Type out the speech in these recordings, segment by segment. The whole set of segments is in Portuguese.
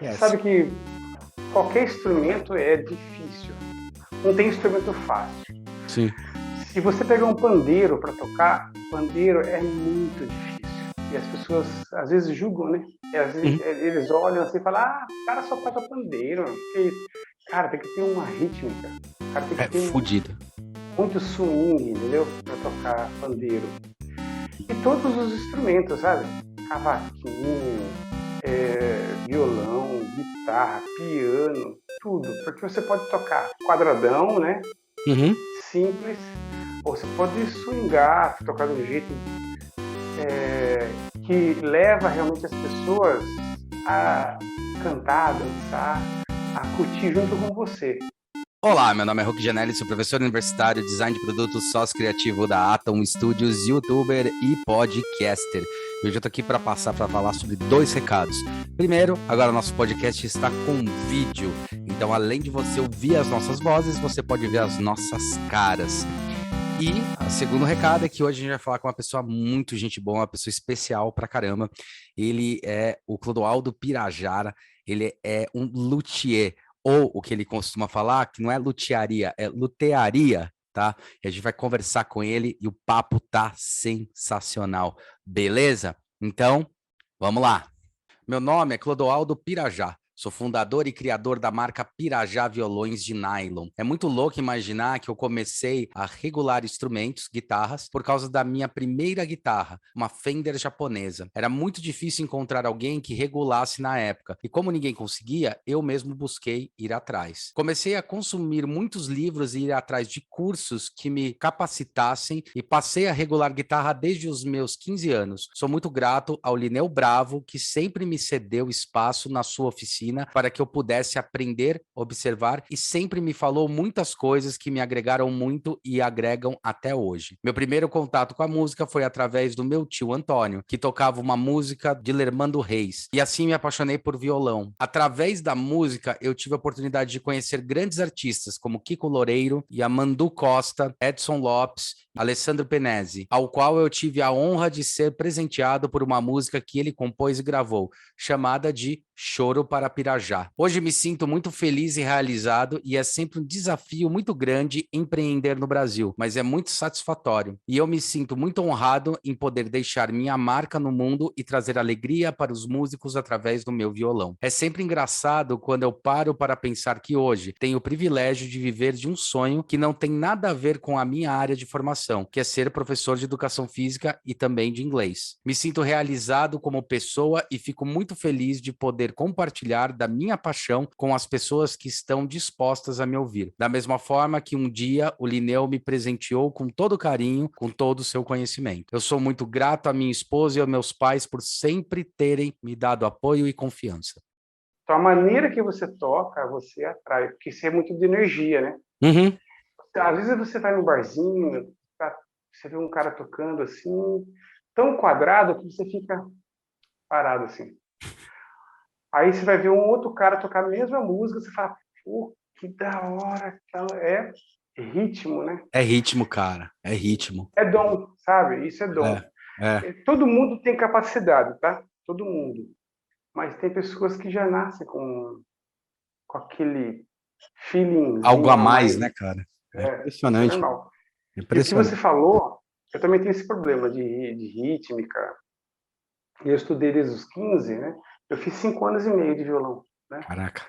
Yes. Sabe que qualquer instrumento é difícil. Não tem instrumento fácil. Sim. Se você pegar um pandeiro para tocar, pandeiro é muito difícil. E as pessoas às vezes julgam, né? Eles olham assim e falam, o cara só toca pandeiro. Porque, cara, tem que ter uma rítmica. O cara tem que ter fudido. muito swing, entendeu? Para tocar pandeiro. E todos os instrumentos, sabe? Cavaquinho, violão, guitarra, piano, tudo. Porque você pode tocar quadradão, né? Simples, ou você pode swingar, tocar de um jeito que leva realmente as pessoas a cantar, a dançar, a curtir junto com você. Olá, meu nome é Roque Janelli, sou professor universitário, design de produtos, sócio criativo da Atom Studios, youtuber e podcaster. E hoje eu tô aqui para falar sobre 2 recados. Primeiro, agora nosso podcast está com vídeo. Então, além de você ouvir as nossas vozes, você pode ver as nossas caras. E o segundo recado é que hoje a gente vai falar com uma pessoa muito gente boa, uma pessoa especial pra caramba. Ele é o Clodoaldo Pirajara, ele é um luthier, ou o que ele costuma falar, que não é lutearia, é lutearia, tá? E a gente vai conversar com ele e o papo tá sensacional, beleza? Então, vamos lá. Meu nome é Clodoaldo Pirajá. Sou fundador e criador da marca Pirajá Violões de Nylon. É muito louco imaginar que eu comecei a regular instrumentos, guitarras, por causa da minha primeira guitarra, uma Fender japonesa. Era muito difícil encontrar alguém que regulasse na época, e como ninguém conseguia, eu mesmo busquei ir atrás. Comecei a consumir muitos livros e ir atrás de cursos que me capacitassem e passei a regular guitarra desde os meus 15 anos. Sou muito grato ao Lineu Bravo, que sempre me cedeu espaço na sua oficina para que eu pudesse aprender, observar e sempre me falou muitas coisas que me agregaram muito e agregam até hoje. Meu primeiro contato com a música foi através do meu tio Antônio, que tocava uma música de Lermando Reis, e assim me apaixonei por violão. Através da música, eu tive a oportunidade de conhecer grandes artistas como Kiko Loureiro, Yamandu Costa, Edson Lopes, Alessandro Penese, ao qual eu tive a honra de ser presenteado por uma música que ele compôs e gravou, chamada de Choro para Pirajá. Hoje me sinto muito feliz e realizado e é sempre um desafio muito grande empreender no Brasil, mas é muito satisfatório. E eu me sinto muito honrado em poder deixar minha marca no mundo e trazer alegria para os músicos através do meu violão. É sempre engraçado quando eu paro para pensar que hoje tenho o privilégio de viver de um sonho que não tem nada a ver com a minha área de formação, que é ser professor de educação física e também de inglês. Me sinto realizado como pessoa e fico muito feliz de poder compartilhar da minha paixão com as pessoas que estão dispostas a me ouvir. Da mesma forma que um dia o Lineu me presenteou com todo carinho, com todo o seu conhecimento. Eu sou muito grato à minha esposa e aos meus pais por sempre terem me dado apoio e confiança. Então, a maneira que você toca, você atrai, porque isso é muito de energia, né? Às vezes você vai num barzinho, você vê um cara tocando assim, tão quadrado que você fica parado assim. Aí você vai ver um outro cara tocar a mesma música, você fala, pô, que da hora. É ritmo, né? É ritmo, cara. É ritmo. É dom, sabe? Isso é dom. Todo mundo tem capacidade, tá? Todo mundo. Mas tem pessoas que já nascem com aquele feelingzinho Algo a mais, né, cara? É isso é impressionante. normal. E o que você Impressionante. falou, eu também tenho esse problema de rítmica. E eu estudei desde os 15, né? Eu fiz 5 anos e meio de violão, né? Caraca.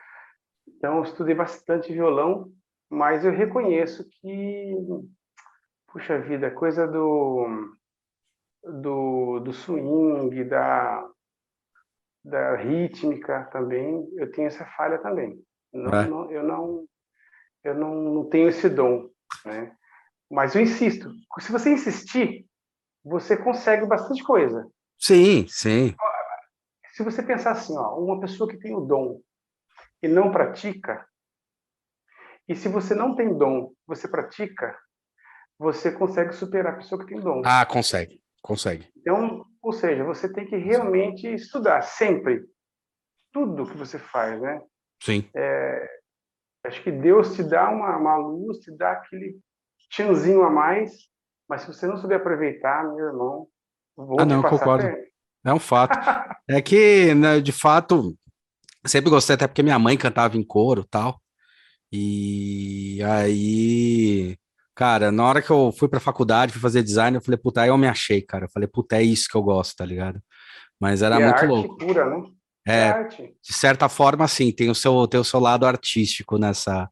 Então, eu estudei bastante violão, mas eu reconheço que, puxa vida, coisa do swing, da rítmica também, eu tenho essa falha também. Eu não tenho esse dom, né? Mas eu insisto. Se você insistir, você consegue bastante coisa. Sim, sim. Se você pensar assim, ó, uma pessoa que tem o dom e não pratica, e se você não tem dom, você pratica, você consegue superar a pessoa que tem dom. Ah, consegue. Então, ou seja, você tem que realmente estudar sempre tudo que você faz, né? Sim. Acho que Deus te dá uma luz, te dá aquele tchanzinho a mais, mas se você não souber aproveitar, meu irmão, vou te Não, passar concordo. perto. É um fato. É que, né, de fato, Sempre gostei, até porque minha mãe cantava em coro e tal. E aí, cara, na hora que eu fui pra faculdade, fui fazer design, eu falei, puta, aí eu me achei, cara. Eu falei, puta, é isso que eu gosto, tá ligado? Mas era E é muito arte louco. pura, né? É É, arte. de certa forma, sim, tem o seu lado artístico nessa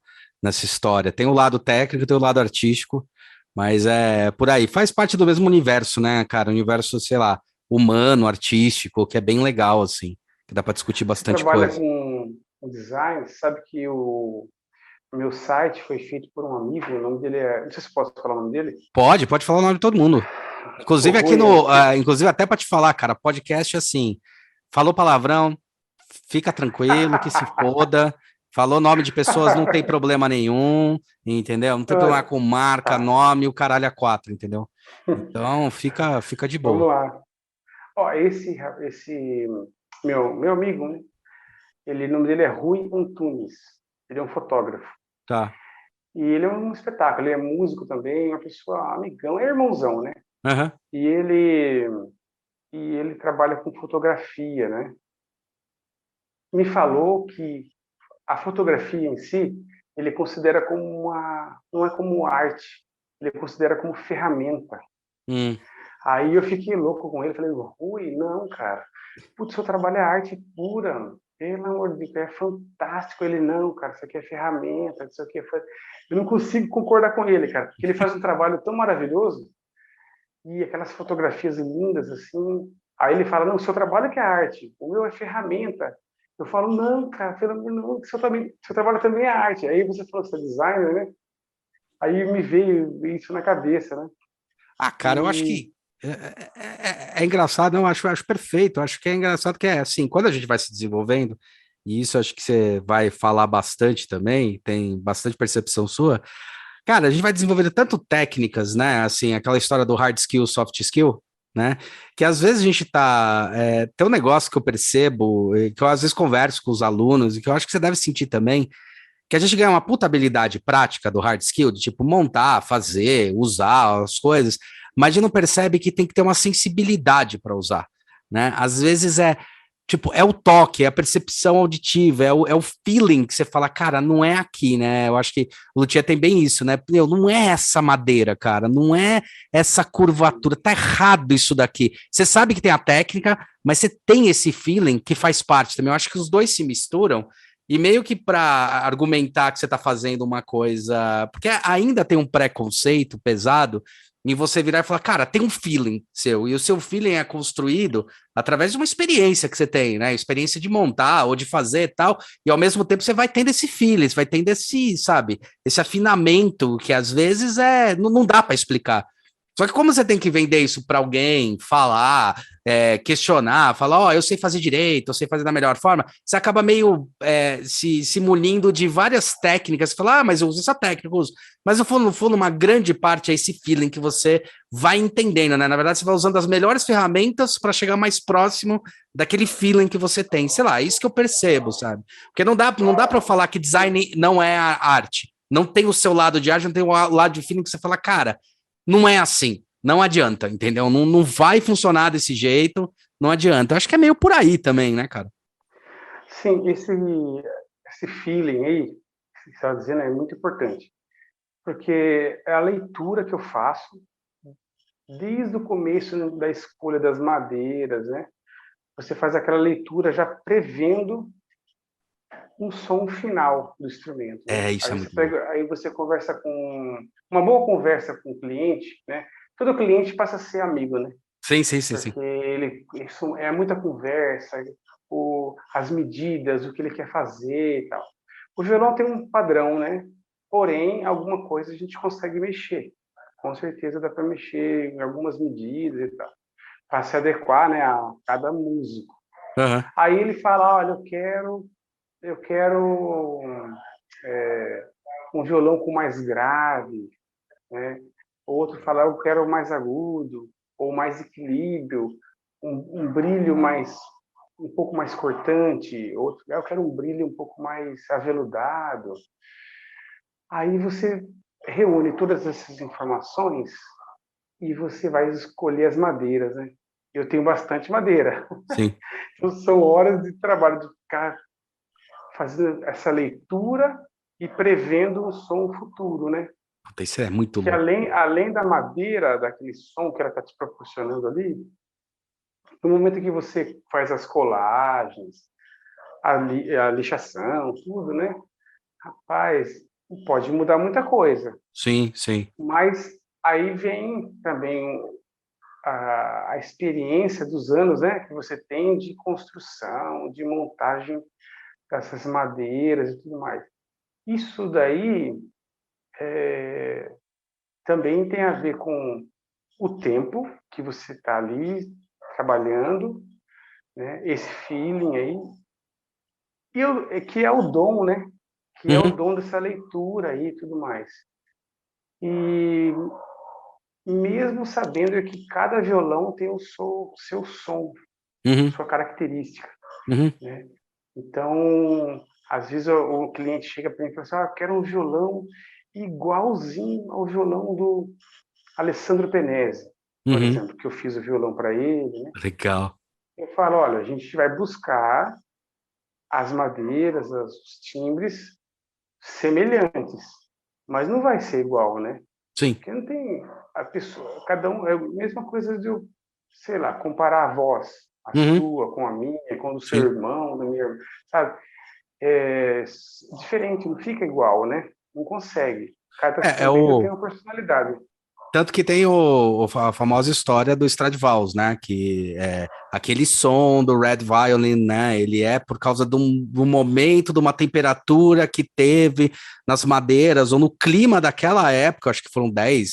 história. Tem o lado técnico, tem o lado artístico, mas é por aí. Faz parte do mesmo universo, né, cara? Universo, sei lá, humano, artístico, que é bem legal, assim, que dá pra discutir Você bastante trabalha coisa. com design, sabe que o meu site foi feito por um amigo, o nome dele é. Não sei se posso falar o nome dele. Pode falar o nome de todo mundo. O Inclusive aqui Rui, no, inclusive até para te falar, cara, podcast assim, falou palavrão, fica tranquilo, que se foda. Falou nome de pessoas, não tem problema nenhum, entendeu? Não tem problema com marca, Tá, nome, o caralho a quatro, entendeu? Então fica de vamos boa. lá. Ó, esse meu amigo, né? O nome dele é Rui Antunes. Ele é um fotógrafo. Tá. E ele é um espetáculo. Ele é músico também, uma pessoa amigão, é irmãozão, né? Aham. E ele, e ele trabalha com fotografia, né? Me falou que a fotografia em si, ele considera como não é como arte, ele considera como ferramenta. Hum. Aí eu fiquei louco com ele, falei, Rui, não, cara, putz, seu trabalho é arte pura, mano. Pelo amor de Deus, é fantástico. Ele, não, cara, isso aqui é ferramenta, isso aqui é. Eu não consigo concordar com ele, cara, porque ele faz um trabalho tão maravilhoso e aquelas fotografias lindas, assim. Aí ele fala, não, o seu trabalho que é arte, o meu é ferramenta. Eu falo, não, cara, pelo amor não, seu trabalho também é arte. Aí você falou que você é designer, né? Aí me veio isso na cabeça, né? Ah, cara, eu acho E que é engraçado, não, acho perfeito. Acho que é engraçado que é assim, quando a gente vai se desenvolvendo, e isso acho que você vai falar bastante também, tem bastante percepção sua. Cara, a gente vai desenvolvendo tanto técnicas, né? Assim, aquela história do hard skill, soft skill, né? Que às vezes a gente tá. Tem um negócio que eu percebo, que eu às vezes converso com os alunos, e que eu acho que você deve sentir também, que a gente ganha uma puta habilidade prática do hard skill, de tipo montar, fazer, usar as coisas, mas a gente não percebe que tem que ter uma sensibilidade para usar, né? Às vezes tipo, é o toque, é a percepção auditiva, é o feeling que você fala, cara, não é aqui, né? Eu acho que o Luthier tem bem isso, né? Meu, não é essa madeira, cara, não é essa curvatura, tá errado isso daqui. Você sabe que tem a técnica, mas você tem esse feeling que faz parte também. Eu acho que os dois se misturam e meio que para argumentar que você está fazendo uma coisa. Porque ainda tem um preconceito pesado em você virar e falar, cara, tem um feeling seu, e o seu feeling é construído através de uma experiência que você tem, né? Experiência de montar ou de fazer e tal, e ao mesmo tempo você vai tendo esse feeling, você vai tendo esse, sabe, esse afinamento que às vezes não dá para explicar. Só que como você tem que vender isso para alguém, falar, questionar, falar, ó, eu sei fazer direito, eu sei fazer da melhor forma, você acaba meio se munindo de várias técnicas, você fala, mas eu uso essa técnica, eu uso. Mas no fundo, uma grande parte é esse feeling que você vai entendendo, né? Na verdade, você vai usando as melhores ferramentas para chegar mais próximo daquele feeling que você tem. Sei lá, é isso que eu percebo, sabe? Porque não dá para eu falar que design não é a arte. Não tem o seu lado de arte, não tem o lado de feeling que você fala, cara, não é assim. Não adianta, entendeu? Não vai funcionar desse jeito, não adianta. Eu acho que é meio por aí também, né, cara? sim, esse feeling aí, que você está dizendo, é muito importante. Porque é a leitura que eu faço desde o começo da escolha das madeiras, né? Você faz aquela leitura já prevendo um som final do instrumento, né? Isso é Aí você muito bom. pega, aí você conversa com uma boa conversa com o cliente, né? Todo cliente passa a ser amigo, né? Sim, sim, sim, sim. Porque isso é muita conversa, as medidas, o que ele quer fazer e tal. O violão tem um padrão, né? Porém, alguma coisa a gente consegue mexer. Com certeza dá para mexer em algumas medidas e tal, para se adequar, né, a cada músico. Uhum. Aí ele fala, olha, eu quero um violão com mais grave, né? Outro fala, eu quero mais agudo, ou mais equilíbrio, um brilho um pouco mais cortante, outro, eu quero um brilho um pouco mais aveludado. Aí você reúne todas essas informações e você vai escolher as madeiras, né? Eu tenho bastante madeira. Sim. Então, são horas de trabalho de ficar. fazendo essa leitura e prevendo um som futuro, né? Isso é muito Que louco. além da madeira, daquele som que ela está te proporcionando ali, no momento que você faz as colagens, a lixação, tudo, né? Rapaz, pode mudar muita coisa. Sim, sim. Mas aí vem também a experiência dos anos, né? Que você tem de construção, de montagem dessas madeiras e tudo mais. Isso daí também tem a ver com o tempo que você está ali trabalhando, né? Esse feeling aí, que é o dom, né? Que é o Uhum, dom dessa leitura aí e tudo mais. E mesmo sabendo que cada violão tem o seu som, uhum, sua característica, uhum, né? Então, às vezes o cliente chega para mim e fala assim, quero um violão igualzinho ao violão do Alessandro Penese, por uhum. exemplo, que eu fiz o violão para ele, né? Legal. Eu falo, olha, a gente vai buscar as madeiras, os timbres semelhantes, mas não vai ser igual, né? Sim. Porque não tem a pessoa, cada um é a mesma coisa de eu, sei lá, comparar a voz, a Uhum, sua com a minha, com o do seu sim. irmão, da minha, sabe? É diferente, não fica igual, né? Não consegue. Cada É instrumento tem o. uma personalidade. Tanto que tem a famosa história do Stradivarius, né? Que é aquele som do Red Violin, né? Ele é por causa de um momento, de uma temperatura que teve nas madeiras, ou no clima daquela época, acho que foram 10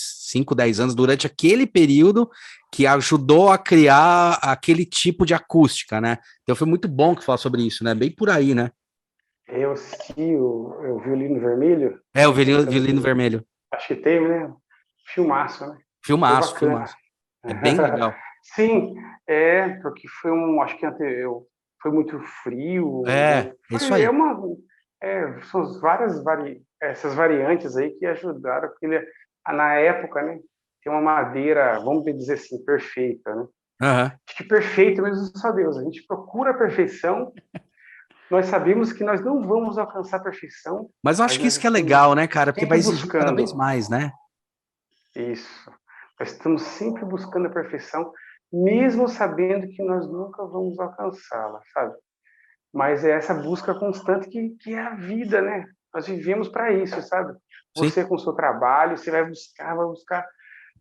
anos, durante aquele período, que ajudou a criar aquele tipo de acústica, né? Então foi muito bom que falar sobre isso, né? Bem por aí, né? Eu assisti o Violino Vermelho, É, o contando violino aquele, vermelho. acho que teve, né? Filmaço, né? Foi Filmaço, bacana. filmaço. É bem legal. Sim, porque foi acho que foi muito frio, É isso aí. são essas variantes aí que ajudaram na época, né, ter uma madeira, vamos dizer assim, perfeita, né? Aham. Acho que perfeito mesmo só Deus. A gente procura a perfeição, nós sabemos que nós não vamos alcançar a perfeição, Mas eu acho mas que nós isso que é estamos legal, né, cara? Porque vai sempre exigir cada vez buscando. mais, né? Isso. Nós estamos sempre buscando a perfeição, mesmo sabendo que nós nunca vamos alcançá-la, sabe? Mas é essa busca constante que é a vida, né? Nós vivemos para isso, sabe? Sim. Você com o seu trabalho, você vai buscar.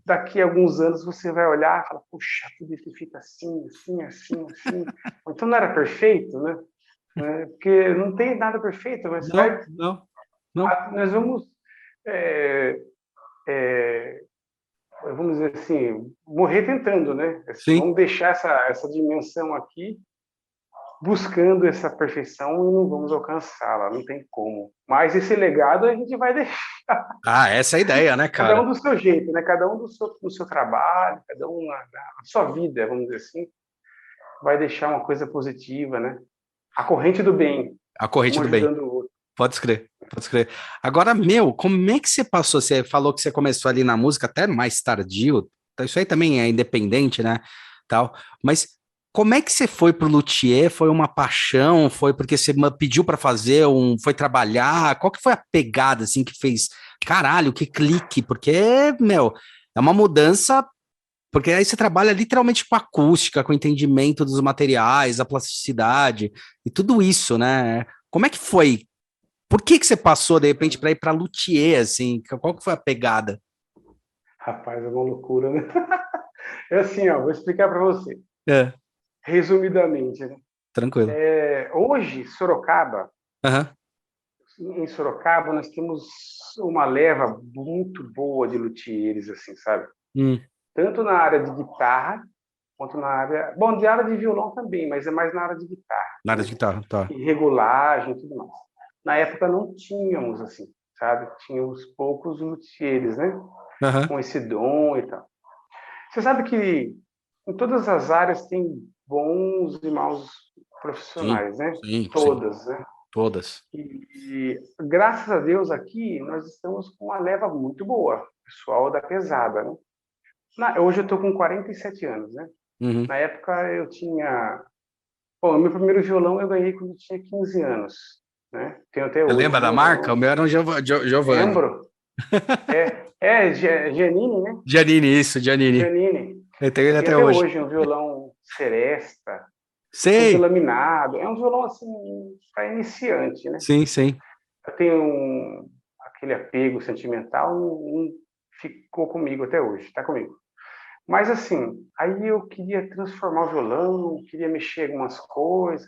Daqui a alguns anos você vai olhar e falar, puxa, tudo isso fica assim, assim, assim, assim. Então não era perfeito, né? Porque não tem nada perfeito, mas Não, não, não. nós vamos é, é, vamos dizer assim, morrer tentando, né? Assim, Sim. vamos deixar essa dimensão aqui buscando essa perfeição e não vamos alcançá-la, não tem como. Mas esse legado a gente vai deixar, Ah, essa é a ideia, né, cada cara? um do seu jeito, né? Cada um no seu trabalho, cada um na sua vida, vamos dizer assim, vai deixar uma coisa positiva, né? A corrente do bem, A corrente um do bem. ajudando o outro. Pode escrever, pode escrever. Agora, meu, como é que você passou? Você falou que você começou ali na música até mais tardio. Então isso aí também é independente, né? Tal. Mas como é que você foi pro luthier? Foi uma paixão? Foi porque você pediu para fazer foi trabalhar? Qual que foi a pegada assim que fez? Caralho, que clique, porque, meu, é uma mudança, porque aí você trabalha literalmente com acústica, com entendimento dos materiais, a plasticidade e tudo isso, né? Como é que foi? Por que você passou, de repente, para ir para luthier, assim? Qual que foi a pegada? Rapaz, é uma loucura, né? É assim, ó, vou explicar para você, É, resumidamente, né? tranquilo. Hoje, Aham. em Sorocaba, nós temos uma leva muito boa de luthiers, assim, sabe? Hum, Tanto na área de guitarra, quanto na área... Bom, de área de violão também, mas é mais na área de guitarra, na área de né? guitarra, tá. E regulagem e tudo mais. Na época não tínhamos, assim, sabe? Tínhamos poucos luthiers, né? Aham. Com esse dom e tal. Você sabe que em todas as áreas tem bons e maus Sim, profissionais, né? sim, sim. Todas, né? Todas. E graças a Deus aqui nós estamos com uma leva muito boa, pessoal da pesada, né? Hoje eu estou com 47 anos, né? Uhum. Na época eu tinha... Bom, meu primeiro violão eu ganhei quando eu tinha 15 anos. né? Tenho até Você hoje lembra o da marca? O violão. meu era um Giovanni. Lembro. Giannini, né? Giannini, isso, Giannini. Giannini. Eu tenho Eu ele tenho até até hoje. hoje um violão Seresta, todo Sei! laminado. É um violão assim para iniciante, né? Sim, sim. Eu tenho aquele apego sentimental, ficou comigo até hoje, está comigo. Mas assim, aí eu queria transformar o violão, queria mexer algumas coisas.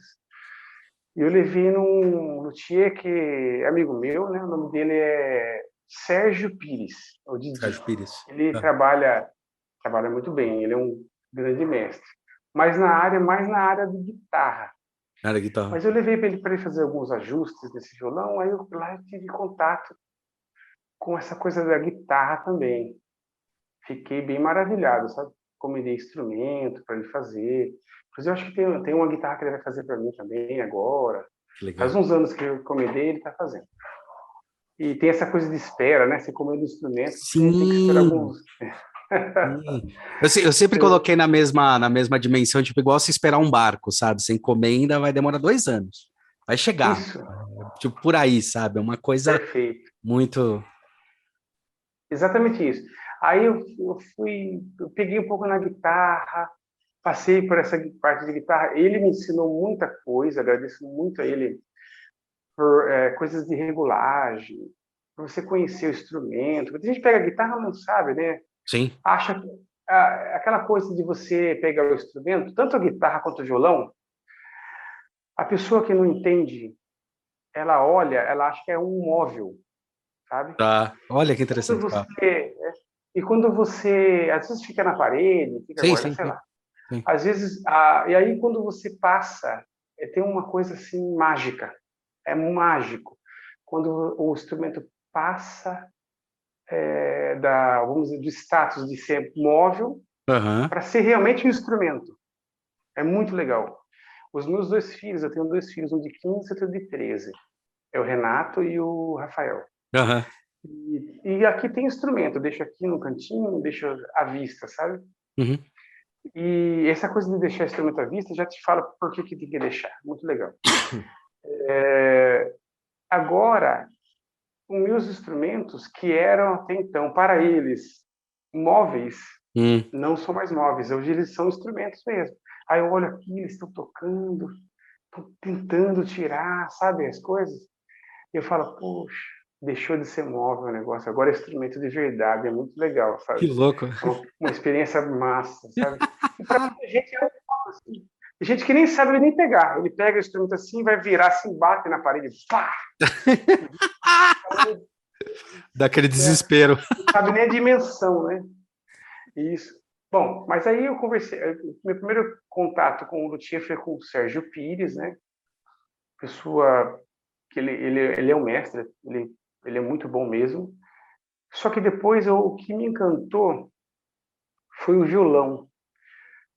E eu levei num luthier que é amigo meu, né? O nome dele é Sérgio Pires, o Didi. Sérgio Pires. Ele Ah, trabalha muito bem, ele é um grande mestre. Mas na área, mais na área de guitarra. era guitarra. Mas eu levei para ele fazer alguns ajustes nesse violão, aí lá eu tive contato com essa coisa da guitarra também. Fiquei bem maravilhado, sabe? Como ele instrumento para ele fazer. Mas eu acho que tem uma guitarra que ele vai fazer para mim também agora. Que Faz legal. uns anos que eu encomendei, ele está fazendo. E tem essa coisa de espera, né? Você encomenda o instrumento, você tem que esperar Sim, alguns. sim. Eu sempre coloquei na mesma dimensão, tipo, igual se esperar um barco, sabe? Você encomenda, vai demorar 2 anos. Vai chegar. Isso, Tipo, por aí, sabe? É uma coisa perfeito. muito. Exatamente isso. Aí eu peguei um pouco na guitarra, passei por essa parte de guitarra. Ele me ensinou muita coisa, agradeço muito a ele por coisas de regulagem, para você conhecer o instrumento. Quando a gente pega a guitarra, não sabe, né? Sim. Acha que aquela coisa de você pegar o instrumento, tanto a guitarra quanto o violão, a pessoa que não entende, ela olha, ela acha que é um móvel, sabe? Tá. Olha que Quando interessante. Tá. e quando você, às vezes fica na parede, fica Sim, guardado, sim, sei sim, lá. sim. Às vezes, e aí quando você passa, tem uma coisa assim mágica, é mágico. Quando o instrumento passa vamos dizer, do status de ser móvel Aham. para ser realmente um instrumento. É muito legal. Os meus dois filhos, eu tenho dois filhos, um de 15 e outro de 13. É o Renato e o Rafael. Aham. E aqui tem instrumento, deixo aqui no cantinho, deixo à vista, sabe? Uhum. E essa coisa de deixar instrumento à vista já te fala por que tem que deixar. Muito legal. Agora, os meus instrumentos, que eram até então, para eles, móveis, Hum. não são mais móveis. Hoje eles são instrumentos mesmo. Aí eu olho aqui, eles estão tocando, estão tentando tirar, sabe, as coisas. E eu falo, poxa, deixou de ser móvel o negócio, agora é instrumento de verdade, é muito legal, Que sabe? louco. É uma experiência massa, sabe? E para muita gente é assim. Tem gente que nem sabe nem pegar. Ele pega o instrumento assim, vai virar assim, bate na parede, pá! Daquele Não desespero. sabe nem a dimensão, né? Isso. Bom, mas aí eu conversei. Meu primeiro contato com o luthier foi com o Sérgio Pires, né? Pessoa que ele é um mestre, ele é muito bom mesmo. Só que depois o que me encantou foi o violão,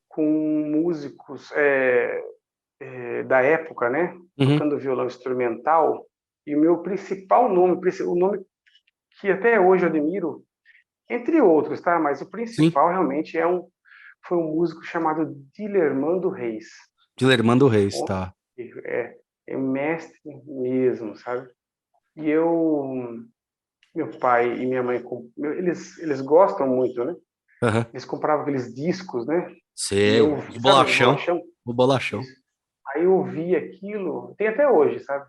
com músicos da época, né? Uhum. Tocando violão instrumental. E o meu principal nome, o nome que até hoje eu admiro, entre outros, tá? Mas o Sim. principal realmente foi um músico chamado Dilermando Reis. Dilermando Reis, tá. É mestre mesmo, sabe? E meu pai e minha mãe, eles gostam muito, né? Aham. Eles compravam aqueles discos, né? E Sei. eu, O sabe, bolachão. bolachão? O bolachão. Isso. Aí eu ouvia aquilo, tem até hoje, sabe?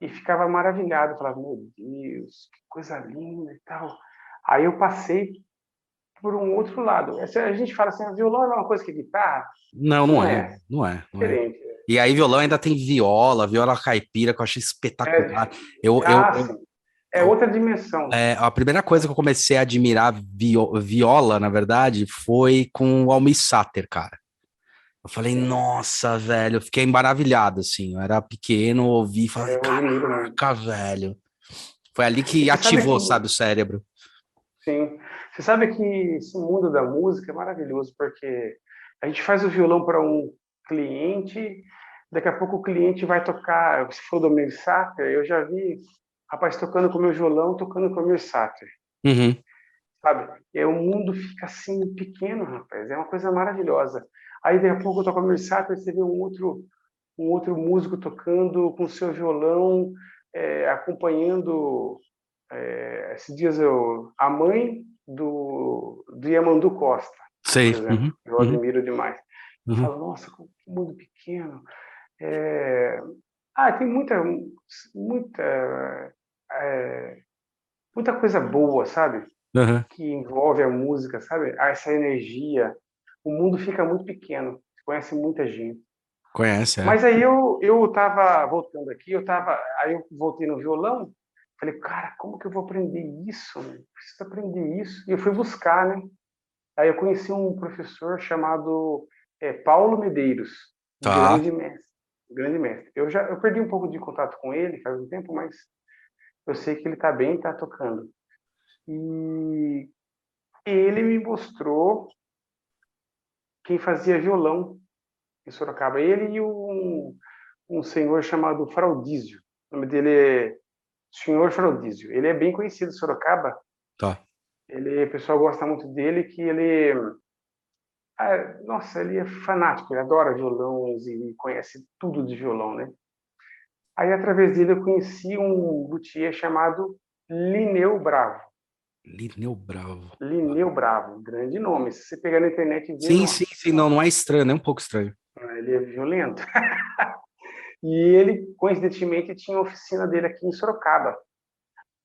E ficava maravilhado, falava, meu Deus, que coisa linda e tal. Aí eu passei por um outro lado. A gente fala assim, violão é uma coisa que guitarra? Não, não Não é. é, Não é. Não é. diferente. E aí, violão ainda tem viola caipira, que eu achei espetacular. É, Eu, eu, eu, sim, é outra dimensão. a primeira coisa que eu comecei a admirar viola, na verdade, foi com o Almir Sater, cara. Eu falei, Sim, nossa, velho, eu fiquei maravilhado, assim. Eu era pequeno, ouvi e falei, eu admiro muito. caraca, velho. Foi ali E que você sabe ativou, que, sabe, o cérebro. sim, você sabe que esse mundo da música é maravilhoso, porque a gente faz o violão para um cliente, daqui a pouco o cliente vai tocar, se for do Mir Sater, eu já vi rapaz tocando com o meu violão, tocando com o Mir Sater, Uhum. sabe? E o mundo fica assim pequeno, rapaz, é uma coisa maravilhosa. Aí daqui a pouco eu toco com o Mir Sater, você vê um outro músico tocando com seu violão, acompanhando. Esses dias a mãe do Yamandu Costa, por Sei. exemplo, Uhum, eu uhum, admiro demais. Eu uhum. falo, nossa, que mundo pequeno. É... tem muita, é, muita coisa boa, sabe? Uhum. Que envolve a música, sabe? Essa energia. O mundo fica muito pequeno. Você conhece muita gente. Conhece, é. Mas aí eu tava voltando aqui, aí eu voltei no violão, falei, cara, como que eu vou aprender isso? Né? Preciso aprender isso. E eu fui buscar, né? Aí eu conheci um professor chamado Paulo Medeiros, Tá. grande mestre, grande mestre. Eu perdi um pouco de contato com ele faz um tempo, mas eu sei que ele está bem, está tocando. E ele me mostrou quem fazia violão em Sorocaba. Ele e um senhor chamado Fraudísio. O nome dele é Senhor Fraudísio. Ele é bem conhecido em Sorocaba. Tá. O pessoal gosta muito dele, que ele... nossa, ele é fanático, ele adora violões e conhece tudo de violão, né? Aí, através dele, eu conheci um luthier chamado Lineu Bravo. Lineu Bravo. Lineu Bravo, grande nome. Se você pegar na internet e ver, Sim, sim, nossa sim. Não, senhora, não é estranho, nem um pouco estranho. ele é violento. E ele, coincidentemente, tinha a oficina dele aqui em Sorocaba.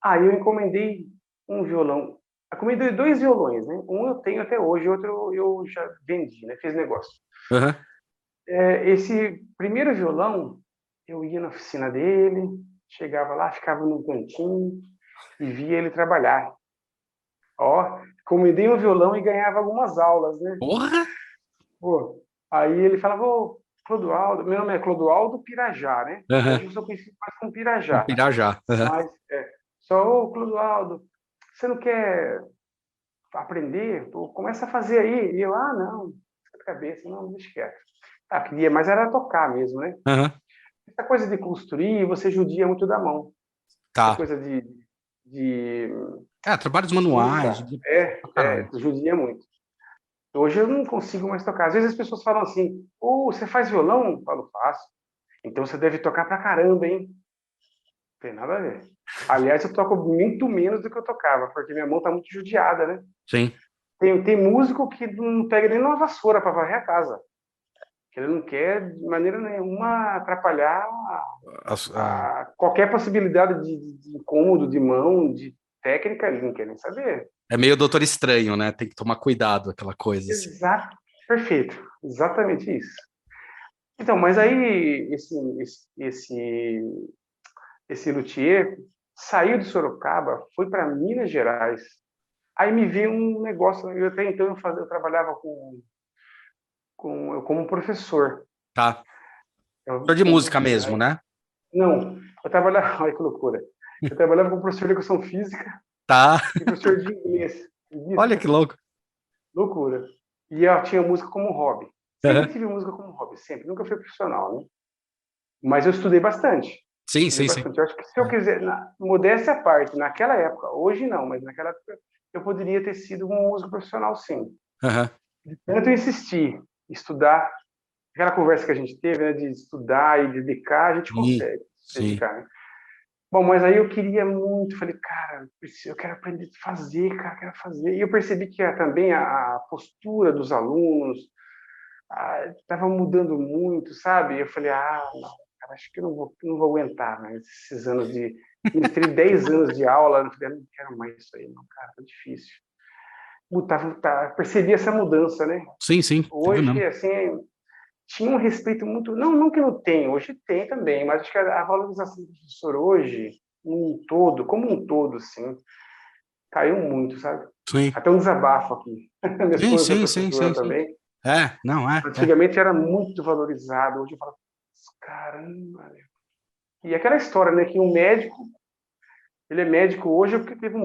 Aí eu encomendei um violão. Eu encomendei 2 violões, né? Um eu tenho até hoje, outro eu já vendi, né? Fiz negócio. Uhum. Esse primeiro violão, eu ia na oficina dele, chegava lá, ficava num cantinho e via ele trabalhar. Ó, encomendei um violão e ganhava algumas aulas, né? Porra! Pô, aí ele falava, ô, Clodoaldo, meu nome é Clodoaldo Pirajá, né? Uhum. Hoje eu sou conhecido mais como Um Pirajá. Pirajá. Uhum. Mas, só, ô, Clodoaldo, você não quer aprender? Pô, começa a fazer aí. E eu, não, fica de cabeça, não, deixa quieto. Queria, mas era tocar mesmo, né? Uhum. Essa coisa de construir, você judia muito da mão. Essa Tá. coisa de Trabalhos manuais. tinta, Pra caralho. judia muito. Hoje eu não consigo mais tocar. Às vezes as pessoas falam assim, você faz violão? Eu falo, faço. Então você deve tocar pra caramba, hein? Não tem nada a ver. Aliás, eu toco muito menos do que eu tocava, porque minha mão tá muito judiada, né? Sim. Tem músico que não pega nem uma vassoura para varrer a casa. Que ele não quer, de maneira nenhuma, atrapalhar As- a- qualquer possibilidade de incômodo, de mão, de técnica, ele não quer nem saber. É meio Doutor Estranho, né? Tem que tomar cuidado, aquela coisa assim. Exato, perfeito, exatamente isso. Então, mas aí esse luthier saiu de Sorocaba, foi para Minas Gerais. Aí me veio um negócio, eu até então eu trabalhava como professor. Tá. Só Eu, de como música professor. mesmo, né? Não, eu trabalhava, olha que loucura. Eu trabalhava como professor de educação física Tá. e professor de inglês. Olha que Acredita? louco. Loucura. E eu tinha música como hobby. Sempre Uhum. tive música como hobby, sempre. Nunca fui profissional, né? Mas eu estudei bastante. Sim, Estudei sim, sim. bastante. Eu acho que se eu quiser, modéstia à parte, naquela época, hoje não, mas naquela época eu poderia ter sido um músico profissional, sim. Uhum. De tanto eu insistir, estudar, aquela conversa que a gente teve, né, de estudar e dedicar, a gente Sim, consegue sim. dedicar, né? Bom, mas aí eu queria muito, falei, cara, eu quero aprender a fazer, cara, quero fazer. E eu percebi que também a postura dos alunos estava mudando muito, sabe? Eu falei, não, cara, acho que eu não vou aguentar, né? Esses anos de... Ministrei 10 anos de aula, eu falei, não quero mais isso aí, não, cara, tá difícil. Percebi essa mudança, né? Sim, sim. Teve Hoje, mesmo. assim, tinha um respeito muito. Não que não tem, hoje tem também, mas acho que a valorização do professor hoje, como um todo, assim, caiu muito, sabe? Sim. Até um desabafo aqui. Minha Sim, esposa é sim, sim, sim, professora sim. também. Não é? É. Antigamente era muito valorizado, hoje eu falo, caramba. Meu. E aquela história, né, que um médico, ele é médico hoje porque teve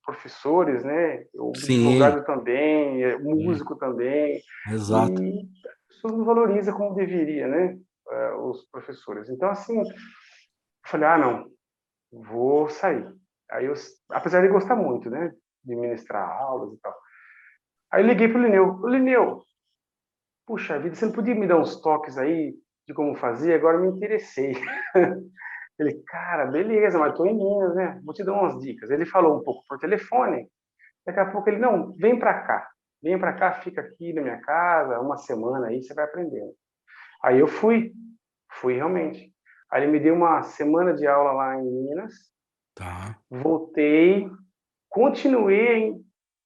professores, né, o Sim, advogado também, sim. músico também, Exato. e as pessoas não valorizam como deveria, né, os professores. Então, assim, eu falei, não, vou sair. Aí eu, apesar de gostar muito, né, de ministrar aulas e tal. Aí eu liguei pro Lineu, puxa vida, você não podia me dar uns toques aí? de como fazer, agora me interessei. Ele, cara, beleza, mas tô em Minas, né? Vou te dar umas dicas. Ele falou um pouco por telefone, daqui a pouco ele, não, vem pra cá, fica aqui na minha casa, uma semana aí, você vai aprendendo. Aí eu fui realmente. Aí ele me deu uma semana de aula lá em Minas, Tá. voltei, continuei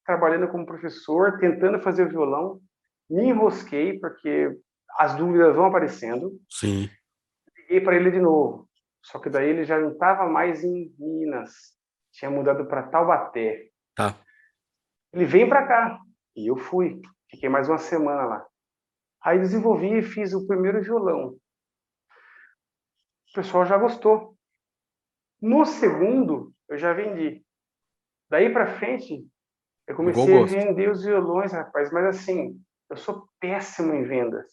trabalhando como professor, tentando fazer o violão, me enrosquei, porque as dúvidas vão aparecendo, Sim. liguei para ele de novo, só que daí ele já não estava mais em Minas, tinha mudado para Taubaté. Tá. Ele vem para cá, e eu fui, fiquei mais uma semana lá. Aí desenvolvi e fiz o primeiro violão. O pessoal já gostou. No segundo, eu já vendi. Daí para frente, eu Igual comecei a gosto. vender os violões, rapaz, mas assim, eu sou péssimo em vendas.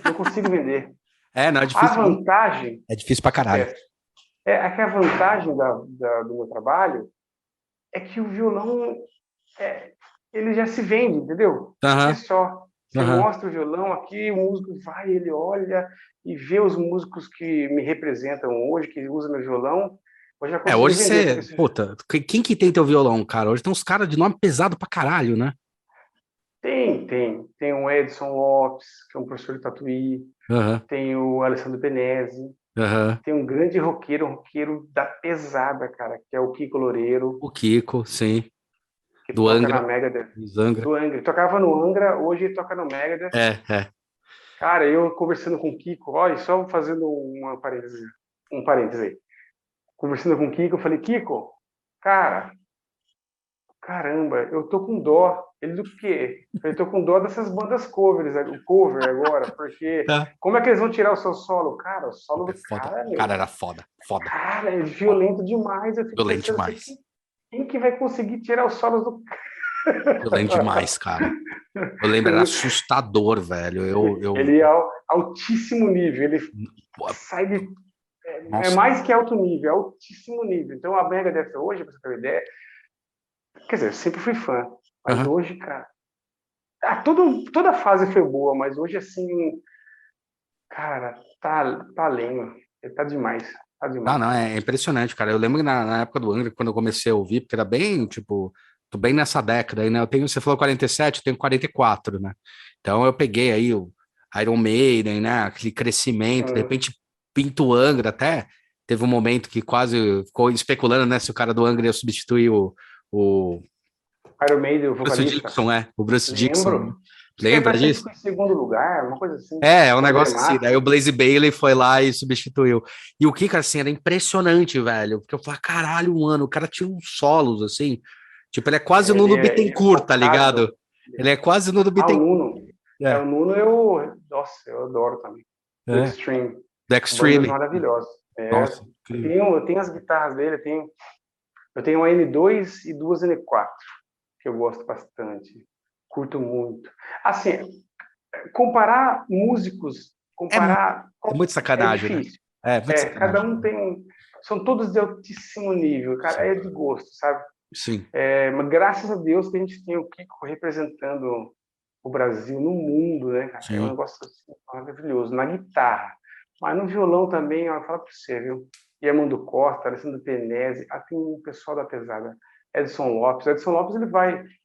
Não consigo vender. Não é A difícil. vantagem, É difícil pra sou caralho. péssimo. É que a vantagem do meu trabalho é que o violão, é, ele já se vende, entendeu? Por si Aham, só. Você aham. mostra o violão aqui, o músico vai, ele olha e vê os músicos que me representam hoje, que usam meu violão, eu já consegui Hoje vender. Porque você. Puta, quem que tem teu violão, cara? Hoje tem uns caras de nome pesado pra caralho, né? tem o Edson Lopes, que é um professor de tatuí, Aham, tem o Alessandro Benesi, aham. tem um grande roqueiro, um roqueiro da pesada, cara, que é o Kiko Loureiro, O Kiko, sim. que Do toca na Angra. Megadeth. Dos Angra. Do Angra. Ele tocava no Angra, hoje ele toca no Megadeth. É. Cara, eu conversando com o Kiko, olha, só fazendo um parênteses aí. Conversando com o Kiko, eu falei, Kiko, cara, caramba, eu tô com dó. Ele do quê? Eu tô com dó dessas bandas covers, o cover agora, porque Tá. como é que eles vão tirar o seu solo? Cara, o solo É do foda. cara, O cara meu, era foda. Foda. cara, é Foda. violento demais. Eu fico Violento pensando assim, demais. quem que vai conseguir tirar os solos do Violento demais, cara. Eu lembro, era assustador, velho. Ele é altíssimo nível, ele sai de. É Nossa. mais que alto nível, é altíssimo nível. Então a Megadeth hoje, pra você ter uma ideia, quer dizer, eu sempre fui fã, mas Aham. hoje, cara. Toda fase foi boa, mas hoje, assim, cara, tá além, ele tá demais, tá Ah, demais. não, é impressionante, cara. Eu lembro que na época do Angra, quando eu comecei a ouvir, porque era bem, tipo, tô bem nessa década aí, né? Você falou 47, eu tenho 44, né? Então eu peguei aí o Iron Maiden, né? Aquele crescimento, de Sim. repente pinto o Angra até. Teve um momento que quase ficou especulando, né? Se o cara do Angra ia substituir o Iron Maiden, o Bruce vocalista, Dixon, o Bruce Dixon, né? lembro. Acho que Lembra parece que ele disso? ficou em segundo lugar, uma coisa assim. É um O André negócio assim. Daí o Marques, Blaze Bayley foi lá e substituiu. E o Kika, assim, era impressionante, velho. Porque eu falei, caralho, mano, o cara tinha uns solos, assim. Tipo, ele é quase o Nuno ele é Bittencourt, tá focado. ligado? Ele é quase o Nuno Ah, o Bittencourt. Nuno. É, É, o Nuno nossa, eu adoro também. Do é. Extreme. Do Bandas Extreme. maravilhosas. Nossa, incrível. Eu tenho as guitarras dele, eu tenho uma N2 e duas N4, que eu gosto bastante. Curto muito. Assim, comparar músicos, É, mu- comparar é muito é sacanagem, né? difícil. É, muito Cada sacanagem. um tem. São todos de altíssimo nível, cara, Sim, é de gosto, sabe? sim, Mas graças a Deus que a gente tem o Kiko representando o Brasil no mundo, né, cara? É um sim. negócio assim, maravilhoso. Na guitarra, mas no violão também, ó, fala pra você, viu? Yamundo Costa, Alessandro Penese, tem um pessoal da pesada, Edson Lopes. Edson Lopes,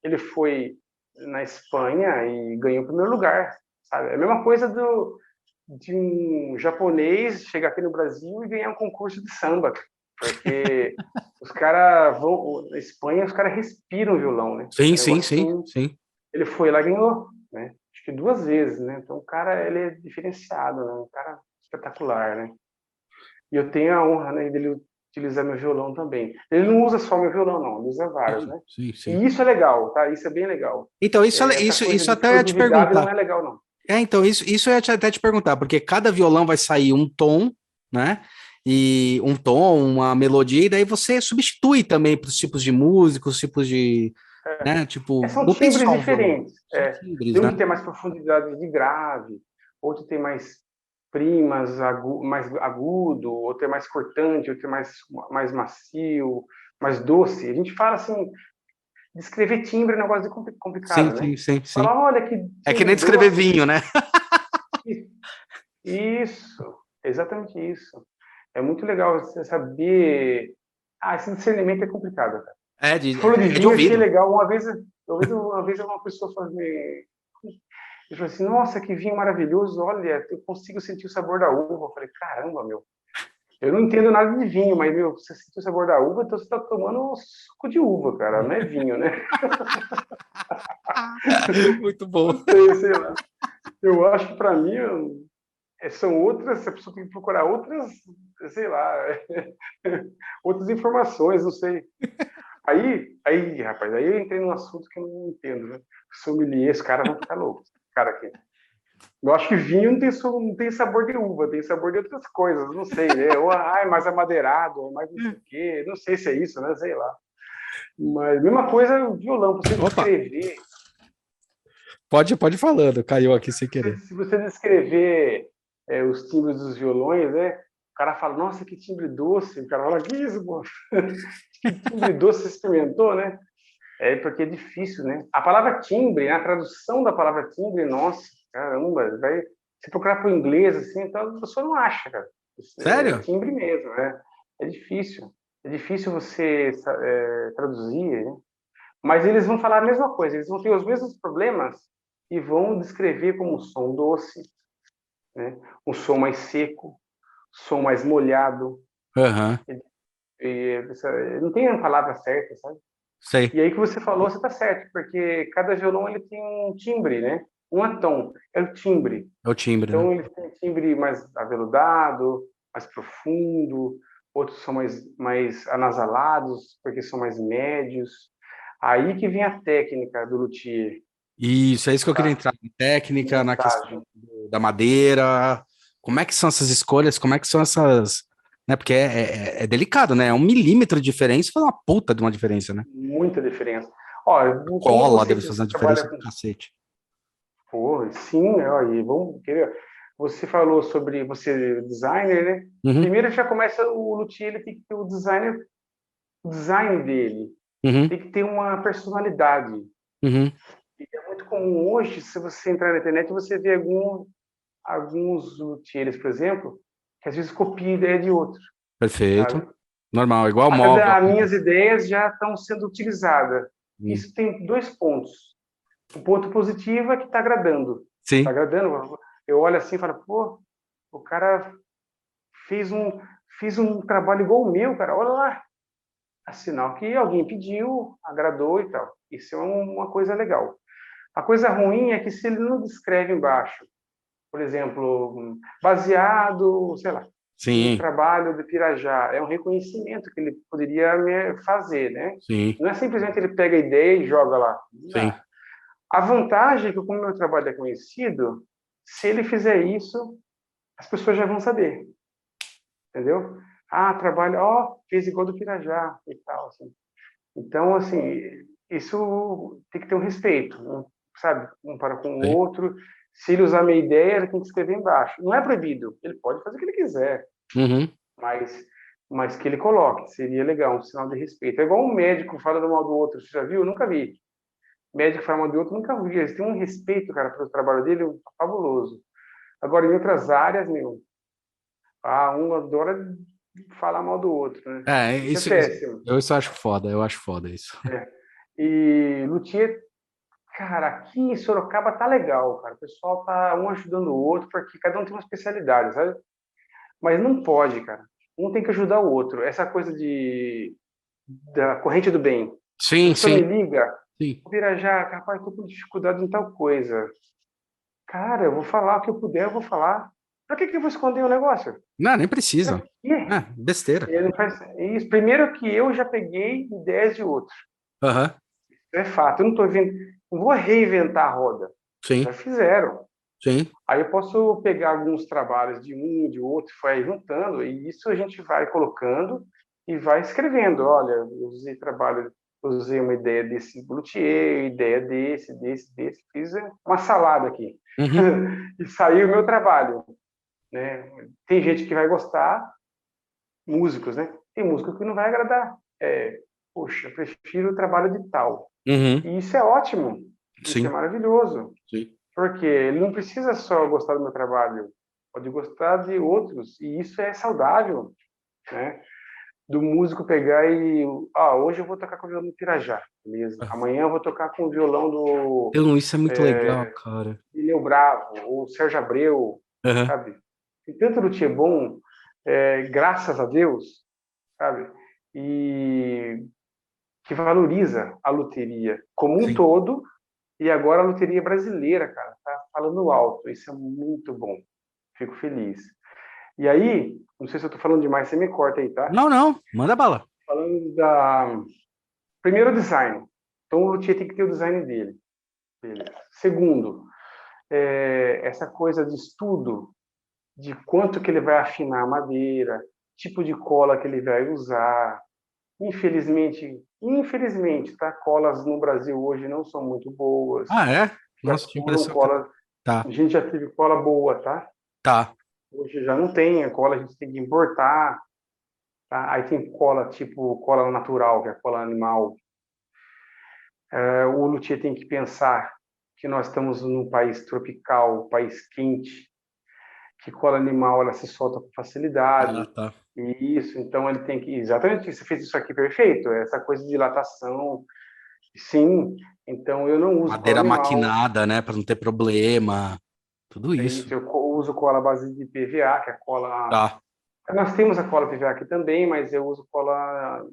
ele foi na Espanha e ganhou o primeiro lugar, sabe? É a mesma coisa de um japonês chegar aqui no Brasil e ganhar um concurso de samba, porque os caras vão na Espanha, os caras respiram violão, né? Sim, É um sim, negócio sim, assim. sim. Ele foi lá e ganhou, né? Acho que duas vezes, né? Então o cara ele é diferenciado, né? Um cara espetacular, né? E eu tenho a honra, né, dele utilizar meu violão também. Ele não usa só meu violão, não, ele usa vários, Sim, né? sim, sim. E isso é legal, tá? Isso é bem legal. Então, Essa coisa isso de até eu ia te exclusividade não perguntar. é legal, não. Então, isso eu ia até te perguntar, porque cada violão vai sair um tom, né? E um tom, uma melodia, e daí você substitui também para os tipos de música, os tipos de, né? Tipo, São não tem timbres só um violão, diferentes. são timbres, Tem um né? que tem mais profundidade de grave, outro tem mais primas, mais agudo, outro é mais cortante, outro é mais macio, mais doce. A gente fala assim, descrever timbre é um negócio Sim, complicado, né? sim, sim, sim. Fala, olha que É que timbre nem descrever doce. vinho, né? Isso, exatamente isso. É muito legal você saber. Ah, esse discernimento é complicado, cara. Você falou de é de vinho, achei ouvido. legal. Uma vez uma pessoa falou ele falou assim, nossa, que vinho maravilhoso, olha, eu consigo sentir o sabor da uva. Eu falei, caramba, meu, eu não entendo nada de vinho, mas, meu, você sentiu o sabor da uva, então você está tomando suco de uva, cara, não é vinho, né? Muito bom. Não sei lá. Eu acho que para mim são outras, a pessoa tem que procurar outras, sei lá, outras informações, não sei. Rapaz, aí eu entrei num assunto que eu não entendo, né? Sommelier, os caras vão ficar loucos. Cara aqui. Eu acho que vinho não tem sabor de uva, tem sabor de outras coisas, não sei, né? Ou é mais amadeirado, ou mais não sei o quê. Não sei se é isso, né? Sei lá. Mas mesma coisa, violão, para você Opa, descrever, pode ir falando, caiu aqui sem querer. se você descrever os timbres dos violões, né? O cara fala, nossa, que timbre doce. O cara fala, que isso, pô? Que timbre doce você experimentou, né? É porque é difícil, né? A palavra timbre, a tradução da palavra timbre, nossa, caramba, vai. Se procurar para o inglês, assim, então a pessoa não acha, cara. É Sério? timbre mesmo, né? É difícil. É difícil você traduzir, né? Mas eles vão falar a mesma coisa, eles vão ter os mesmos problemas e vão descrever como um som doce, né? Um som mais seco, som mais molhado. Aham, Não tem a palavra certa, sabe? sei. E aí que você falou, você está certo, porque cada violão ele tem um timbre, né? Um tom, é o timbre. É o timbre, né? Então ele tem um timbre mais aveludado, mais profundo, outros são mais anasalados, porque são mais médios. Aí que vem a técnica do luthier, Isso, é isso que eu queria tá? entrar na técnica, na questão Montagem. da madeira. Como é que são essas escolhas? Como é que são essas. Né? Porque é delicado, né? É 1 milímetro de diferença, faz uma puta de uma diferença, né? Muita diferença. Ó, como Cola você deve que fazer uma trabalha diferença do com. cacete. Pô, sim, ó, e vamos querer. Você falou sobre você designer, né? Uhum, Primeiro já começa o luthier, ele tem que ter o design dele, uhum, tem que ter uma personalidade. uhum. E é muito comum hoje, se você entrar na internet, você vê alguns luthiers, por exemplo, que às vezes copiam a ideia de outro, Perfeito. sabe? Normal, igual Até móvel. as minhas ideias já estão sendo utilizadas. Hum. Isso tem dois pontos. O ponto positivo é que está agradando. Está Sim. agradando. Eu olho assim e falo, pô, o cara fez um, fez um trabalho igual o meu, cara. Olha lá. É sinal que alguém pediu, agradou e tal. Isso é uma coisa legal. A coisa ruim é que se ele não descreve embaixo, por exemplo, baseado, sei lá, no Sim, trabalho de Pirajá, é um reconhecimento que ele poderia fazer, né? sim, Não é simplesmente ele pega a ideia e joga lá. Não. sim. A vantagem é que, como meu trabalho é conhecido, se ele fizer isso, as pessoas já vão saber, entendeu? Ah, trabalho, ó, fez igual do Pirajá e tal, assim. Então, assim, isso tem que ter um respeito, sabe? Um para com o Sei. outro. Se ele usar a minha ideia, ele tem que escrever embaixo. Não é proibido, ele pode fazer o que ele quiser, Uhum. mas, mas que ele coloque, seria legal, um sinal de respeito. É igual um médico fala do mal do outro, você já viu? Eu nunca vi. Médico fala mal do outro, nunca vi. Eles têm um respeito, cara, pelo trabalho dele, fabuloso. Agora, em outras áreas, meu, um adora falar mal do outro, né? É, Isso é isso péssimo. eu acho foda, eu acho foda isso. É. E luthier, cara, aqui em Sorocaba tá legal, cara. O pessoal tá um ajudando o outro, porque cada um tem uma especialidade, sabe? Mas não pode, cara. Um tem que ajudar o outro. Essa coisa da corrente do bem. A Sim, pessoa me sim, liga, sim. Birajá, rapaz, tô com dificuldade em tal coisa. Cara, eu vou falar o que eu puder, eu vou falar. Pra que eu vou esconder o negócio? Não, nem Pra precisa. quê? É, besteira. Ele faz isso. Primeiro que eu já peguei ideias de outros. Aham, É fato. Eu não tô vendo, não vou reinventar a roda. sim, Já fizeram. sim. Aí eu posso pegar alguns trabalhos de um, de outro, vai juntando, e isso a gente vai colocando e vai escrevendo. Olha, eu usei trabalho, eu usei uma ideia desse luthier, ideia desse, fiz uma salada aqui. Uhum. E saiu o meu trabalho, né? Tem gente que vai gostar, músicos, né? Tem músico que não vai agradar. Poxa, eu prefiro o trabalho de tal. Uhum. E isso é ótimo, isso é Sim, maravilhoso. sim. Porque ele não precisa só gostar do meu trabalho. pode gostar de outros, e isso é saudável, né? Do músico pegar e, hoje eu vou tocar com o violão do Pirajá, beleza? Amanhã eu vou tocar com o violão do Então, isso é muito legal, cara. Neu Bravo, ou Sérgio Abreu, Uhum. sabe? Tem tanto luthier bom, graças a Deus, sabe? E que valoriza a luteria como um Sim. todo, e agora a luteria brasileira, cara, tá falando alto. Isso é muito bom. Fico feliz. E aí, não sei se eu tô falando demais, você me corta aí, tá? Não, não, manda bala. Falando da. Primeiro, design. Então, o luthier tem que ter o design dele. Beleza. Segundo, essa coisa de estudo, de quanto que ele vai afinar a madeira, tipo de cola que ele vai usar. Infelizmente, tá? Colas no Brasil hoje não são muito boas. Ah, é? Já Nossa, tinha foram impressão que... colas. Tá, A gente já teve cola boa, tá? tá. Hoje já não tem. A cola a gente tem que importar. Tá? Aí tem cola tipo cola natural, que é cola animal. O luthier tem que pensar que nós estamos num país tropical, país quente, que cola animal ela se solta com Ah, facilidade. tá. E isso, então ele tem que. Exatamente, você fez isso aqui perfeito, essa coisa de dilatação. Sim, então eu não uso cola Madeira animal. maquinada, né? Pra não ter problema. Tudo É isso. isso, eu uso cola à base de PVA, que é cola. Tá. Nós temos a cola PVA aqui também, mas eu uso cola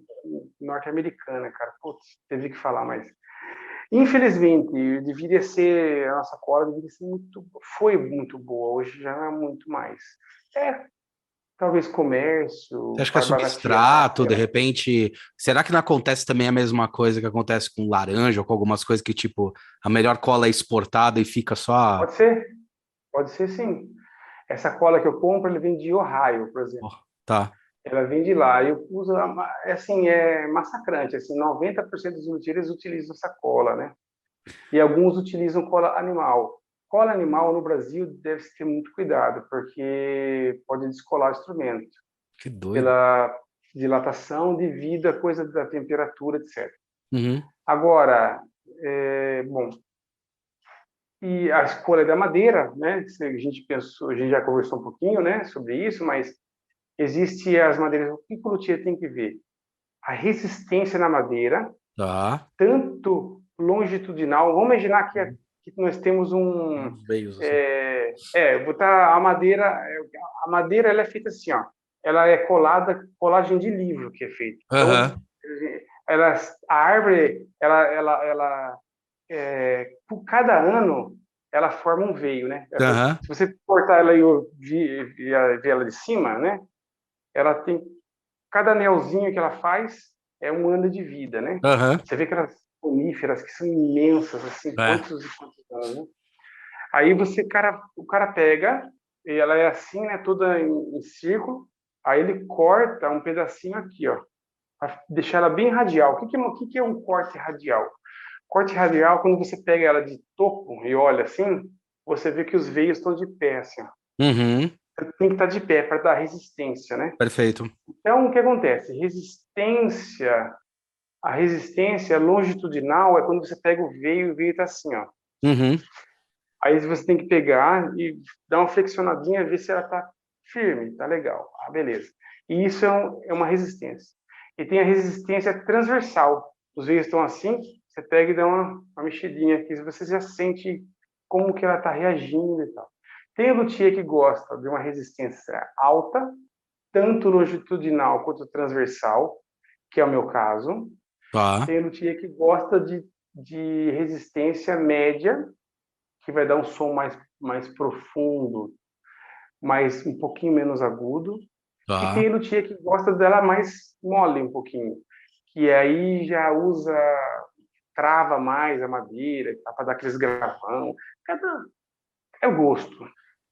norte-americana, cara. Putz, teve que falar, mas infelizmente, deveria ser, a nossa cola deveria ser muito, foi muito boa, hoje já não é muito mais. Talvez Você comércio, acha que é vai baratear, substrato, sei de lá. repente? Será que não acontece também a mesma coisa que acontece com laranja ou com algumas coisas que, tipo, a melhor cola é exportada e fica só. Pode ser sim. Essa cola que eu compro, ela vem de Ohio, por exemplo. Ó, tá. Ela vem de lá. Eu uso, assim, é massacrante, assim, 90% dos luthiers utilizam essa cola, né? E alguns utilizam cola animal. Cola animal no Brasil deve ter muito cuidado, porque pode descolar o instrumento Que doido. pela dilatação devido à coisa da temperatura, etc. Uhum. Agora, bom, e a escolha da madeira, né? A gente pensou, a gente já conversou um pouquinho, né, sobre isso, mas existe as madeiras. O que o luthier tem que ver? A resistência na madeira, Tá. tanto longitudinal. Vamos imaginar que nós temos um. Uns veios assim. Botar a madeira. A madeira ela é feita assim, ó. Ela é colagem de livro que é feito. Então, Aham. ela, a árvore, por cada ano, ela forma um veio, né? Aham. Se você cortar ela e ver ela de cima, né? Ela tem cada anelzinho que ela faz é um ano de vida, né? Aham. Você vê aquelas coníferas que são imensas, assim, É. quantos e quantos anos, né? Aí o cara pega, e ela é assim, né? Toda em círculo. Aí ele corta um pedacinho aqui, ó, para deixar ela bem radial. O que é um corte radial? Corte radial, quando você pega ela de topo e olha assim, você vê que os veios estão de pé, assim, ó. Uhum. Tem que estar de pé para dar resistência, né? Perfeito. Então, o que acontece? A resistência longitudinal é quando você pega o veio e o veio está assim, ó. Uhum. Aí você tem que pegar e dar uma flexionadinha, ver se ela está firme, tá legal. Ah, beleza. E isso é uma resistência. E tem a resistência transversal. Os veios estão assim, você pega e dá uma mexidinha aqui, você já sente como que ela está reagindo e tal. Tem o luthier que gosta de uma resistência alta, tanto longitudinal quanto transversal, que é o meu caso. Tá. Tem luthier que gosta de resistência média, que vai dar um som mais profundo, mais um pouquinho menos agudo. E Tá. tem luthier que gosta dela mais mole um pouquinho, que aí já trava mais a madeira, tá, para dar aqueles gravão. É o gosto.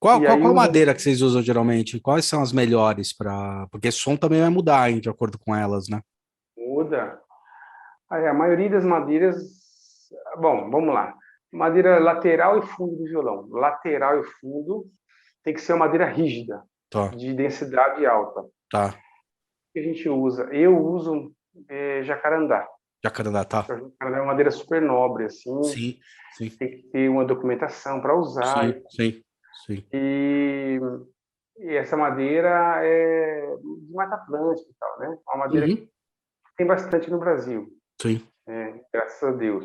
Qual, E qual, aí qual madeira que vocês usam geralmente? Quais são as melhores para. Porque som também vai mudar, hein, de acordo com elas, né? muda. Aí, a maioria das madeiras. Bom, vamos lá. Madeira lateral e fundo do violão. Lateral e fundo tem que ser uma madeira rígida, Tá, de densidade alta. O tá. que a gente usa? Eu uso jacarandá. Jacarandá, tá. Jacarandá é uma madeira super nobre, assim, Sim, sim, tem que ter uma documentação para usar. sim, sim, sim. E E essa madeira é de Mata Atlântica e tal, né? É uma madeira que tem bastante no Brasil. Sim. Graças a Deus.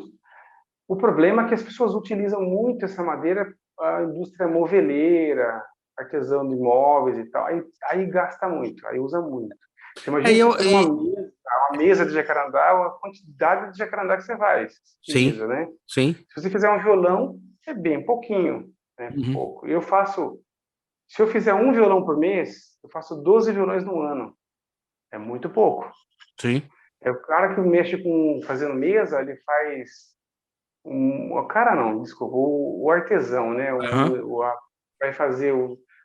O problema é que as pessoas utilizam muito essa madeira, a indústria moveleira, artesão de móveis e tal, aí gasta muito, aí usa muito. Você imagina você fazer uma mesa de jacarandá, a quantidade de jacarandá que você faz, de mesa, né? Sim. Se você fizer um violão, é bem pouquinho, né? Pouco. Se eu fizer um violão por mês, eu faço 12 violões no ano. É muito pouco. Sim. É o cara que mexe com fazendo mesa, ele faz o cara não, desculpa, o artesão, né? Vai fazer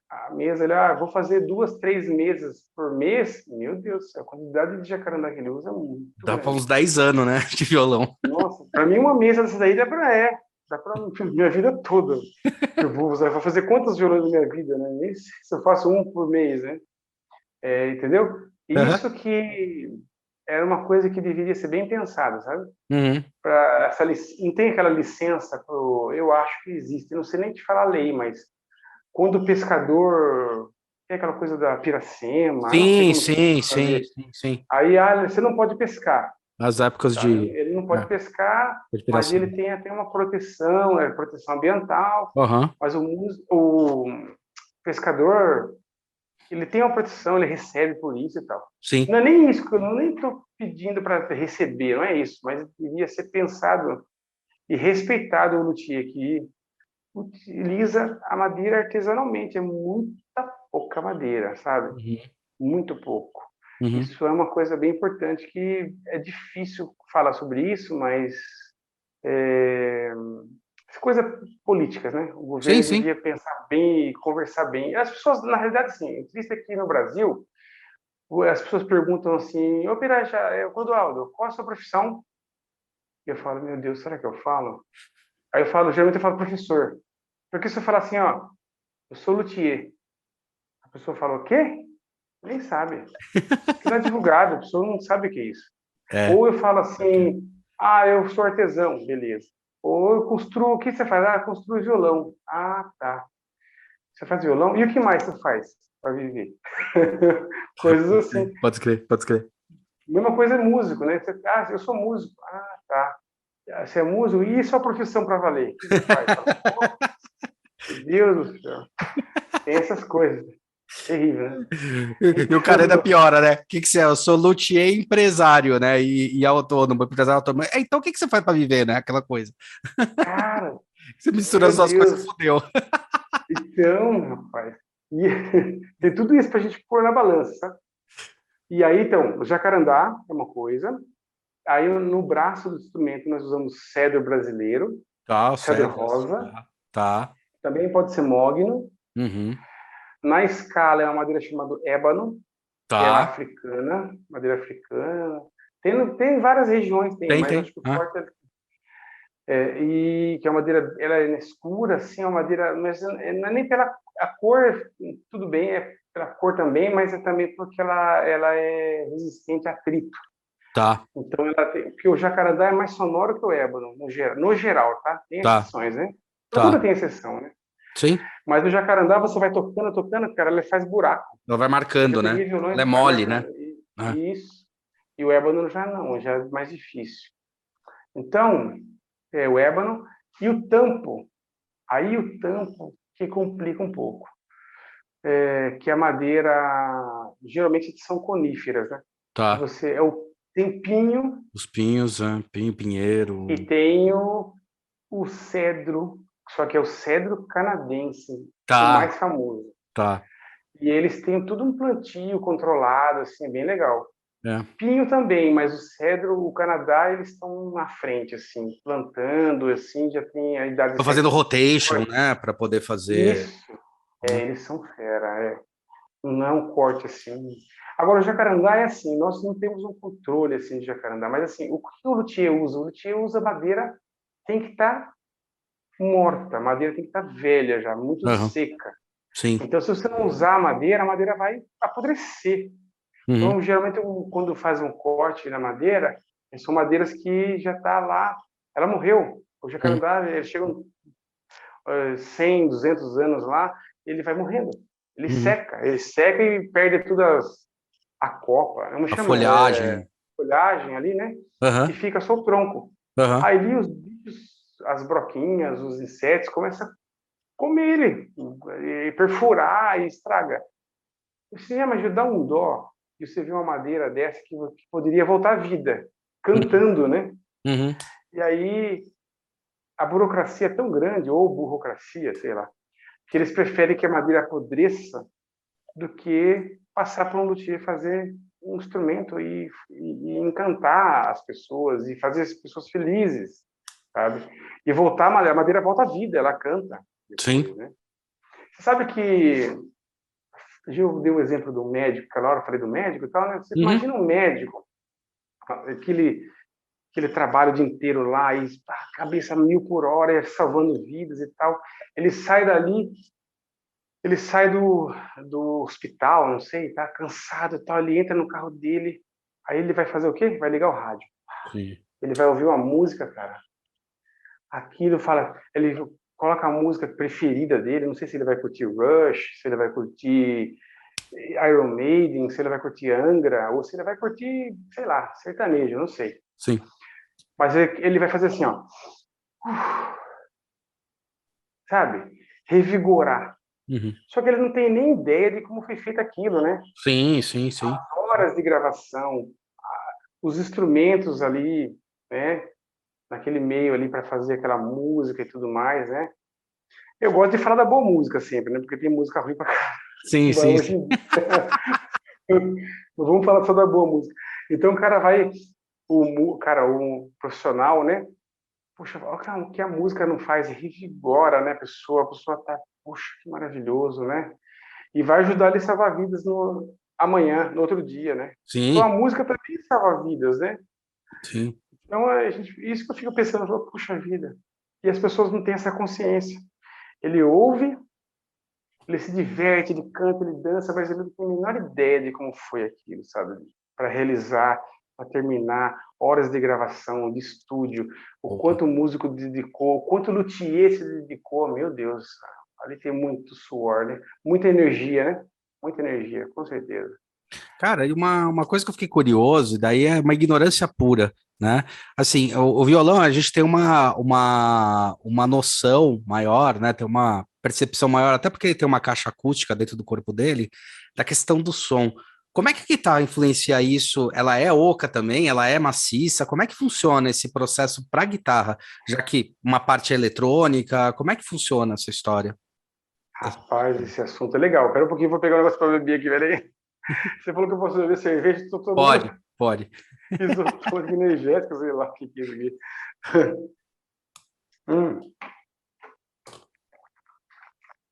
a mesa, ele, vou fazer 2, 3 mesas por mês. Meu Deus do céu, a quantidade de jacarandá que ele usa é muito Dá para grande. uns 10 anos, né, de violão. Nossa, para mim uma mesa dessa daí dá para minha vida toda. Eu vou fazer quantos violões na minha vida, né? Nem sei se eu faço um por mês, né? Entendeu? Isso que era uma coisa que deveria ser bem pensada, sabe? Não tem aquela licença eu acho que existe, não sei nem te falar a lei, mas quando o pescador tem aquela coisa da piracema, não sei como Sim. aí você não pode pescar. As épocas Tá? Ele não pode pescar, mas ele tem até uma proteção, proteção ambiental, mas o pescador, ele tem uma proteção, ele recebe por isso e tal. Sim. Não é nem isso, eu nem estou pedindo para receber, não é isso, mas devia ser pensado e respeitado o luthier que utiliza a madeira artesanalmente. É muita pouca madeira, sabe? Muito pouco. Isso é uma coisa bem importante que é difícil falar sobre isso, mas coisas políticas, né? O governo devia pensar bem e conversar bem. As pessoas, na realidade, assim, o triste aqui no Brasil, as pessoas perguntam assim, ô Piraja, Clodoaldo, qual a sua profissão? E eu falo, meu Deus, será que eu falo? Aí geralmente eu falo professor. Porque se eu falar assim, ó, eu sou luthier, a pessoa fala, o quê? Nem sabe. Porque não é divulgado, a pessoa não sabe o que é isso. Ou eu falo assim, eu sou artesão, beleza. Ou eu construo, o que você faz? Construo violão. Ah, tá. Você faz violão? E o que mais você faz para viver? Coisas assim. Pode crer. Mesma coisa é músico, né? Eu sou músico. Ah, tá. Você é músico? E sua profissão para valer? O que você faz? Meu Deus do céu. Tem essas coisas. Terrível, né? E o cara ainda piora, né? O que você é? Eu sou luthier empresário, né? E autônomo, empresário autônomo. Então, o que você faz para viver, né? Aquela coisa. Cara, Você mistura as duas coisas, fodeu. Então, rapaz, tem tudo isso para a gente pôr na balança, sabe? E aí, então, o jacarandá é uma coisa. Aí, no braço do instrumento, nós usamos cedro brasileiro, cedro rosa. Tá. Também pode ser mogno. Na escala, é uma madeira chamada ébano, que é africana, madeira africana. Tem várias regiões, mas acho que o forte e que é uma madeira, ela é escura, assim, é uma madeira, mas não é nem pela a cor, tudo bem, é pela cor também, mas é também porque ela é resistente a atrito. Tá. Então, porque o jacarandá é mais sonoro que o ébano, no geral, tá? Tem exceções, né? Tudo tem exceção, né? Sim. Mas o jacarandá, você vai tocando, cara, ele faz buraco. Ela vai marcando, né? Ela é mole, né? Isso. E o ébano já não, já é mais difícil. Então, o ébano e o tampo. Aí o tampo que complica um pouco. Que a madeira, geralmente são coníferas, né? Tá. Tem pinho. Os pinhos, pinheiro. E tem o cedro, só que é o cedro canadense, o mais famoso. Tá. E eles têm tudo um plantio controlado, assim, bem legal. É. Pinho também, mas o cedro, o Canadá, eles estão na frente, assim, plantando, assim, já tem a idade... Estão fazendo rotation, né, para poder fazer... Isso, eles são fera, não é um corte, assim... Agora, o jacarandá é assim, nós não temos um controle, assim, de jacarandá, mas, assim, o que o luthier usa? O luthier usa madeira, tem que estar morta, a madeira tem que estar velha já, muito seca. Sim. Então, se você não usar a madeira vai apodrecer. Então, geralmente, quando faz um corte na madeira, são madeiras que já está lá, ela morreu. O jacarandá, ele chega 100, 200 anos lá, ele vai morrendo. Ele seca e perde toda a copa, não A chama, folhagem. folhagem ali, né? E fica só o tronco. Aí ali os bichos, as broquinhas, os insetos começam a comer ele, e perfurar e estragar. Você mas dá um dó e você vê uma madeira dessa que poderia voltar à vida, cantando, né? E aí a burocracia é tão grande, ou burocracia, sei lá, que eles preferem que a madeira apodreça do que passar para um luthier fazer um instrumento e encantar as pessoas e fazer as pessoas felizes, sabe? E voltar, a madeira volta à vida, ela canta. Depois, Sim. né? Você sabe que eu dei um exemplo do médico, que na hora eu falei do médico e tal, né? Você imagina um médico, aquele trabalho o dia inteiro lá, e cabeça 1000 por hora, salvando vidas e tal. Ele sai dali, ele sai do hospital, não sei, tá cansado e tal, ele entra no carro dele, aí ele vai fazer o quê? Vai ligar o rádio. Sim. Ele vai ouvir uma música, cara. Aquilo fala, ele coloca a música preferida dele, não sei se ele vai curtir Rush, se ele vai curtir Iron Maiden, se ele vai curtir Angra, ou se ele vai curtir, sei lá, sertanejo, não sei. Sim. Mas ele vai fazer assim, ó. Sabe? Revigorar. Só que ele não tem nem ideia de como foi feito aquilo, né? Sim. As horas de gravação, os instrumentos ali, né? Naquele meio ali para fazer aquela música e tudo mais, né? Eu gosto de falar da boa música sempre, né? Porque tem música ruim pra caramba. Sim. Vamos falar só da boa música. Então o cara vai, o profissional, né? Poxa, olha o que a música não faz, revigora, né, a pessoa tá, poxa, que maravilhoso, né? E vai ajudar ele a salvar vidas amanhã, no outro dia, né? Então a Sim. música também salva vidas, né? Sim. Então isso que eu fico pensando, puxa vida. E as pessoas não têm essa consciência. Ele ouve, ele se diverte, ele canta, ele dança, mas ele não tem a menor ideia de como foi aquilo, sabe? Para realizar, para terminar, horas de gravação, de estúdio, o quanto o músico dedicou, o quanto o luthier se dedicou, meu Deus, ali tem muito suor, né? Muita energia, né? Muita energia, com certeza. Cara, e uma coisa que eu fiquei curioso, daí é uma ignorância pura, né? Assim, o violão, a gente tem uma noção maior, né? Tem uma percepção maior, até porque ele tem uma caixa acústica dentro do corpo dele, da questão do som. Como é que a guitarra influencia isso? Ela é oca também? Ela é maciça? Como é que funciona esse processo para guitarra? Já que uma parte é eletrônica, como é que funciona essa história? Rapaz, esse assunto é legal. Espera um pouquinho, vou pegar um negócio para beber aqui, peraí. Você falou que eu posso beber cerveja, estou tomando Pode. isotônico energético, sei lá o que é isso aqui.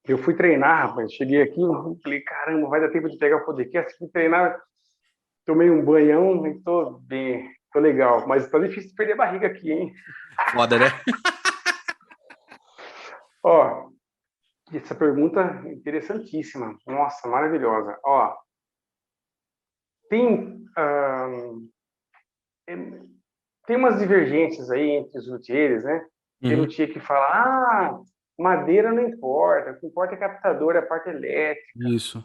Eu fui treinar, rapaz. Cheguei aqui, falei, caramba, vai dar tempo de pegar o podcast. Fui treinar, tomei um banhão e tô bem, tô legal. Mas tá difícil de perder a barriga aqui, hein? Foda, né? Ó, essa pergunta é interessantíssima. Nossa, maravilhosa. Ó, tem, tem umas divergências aí entre os luthiers, né? Tem luthier que fala, madeira não importa, o que importa é captador, é a parte elétrica. Isso.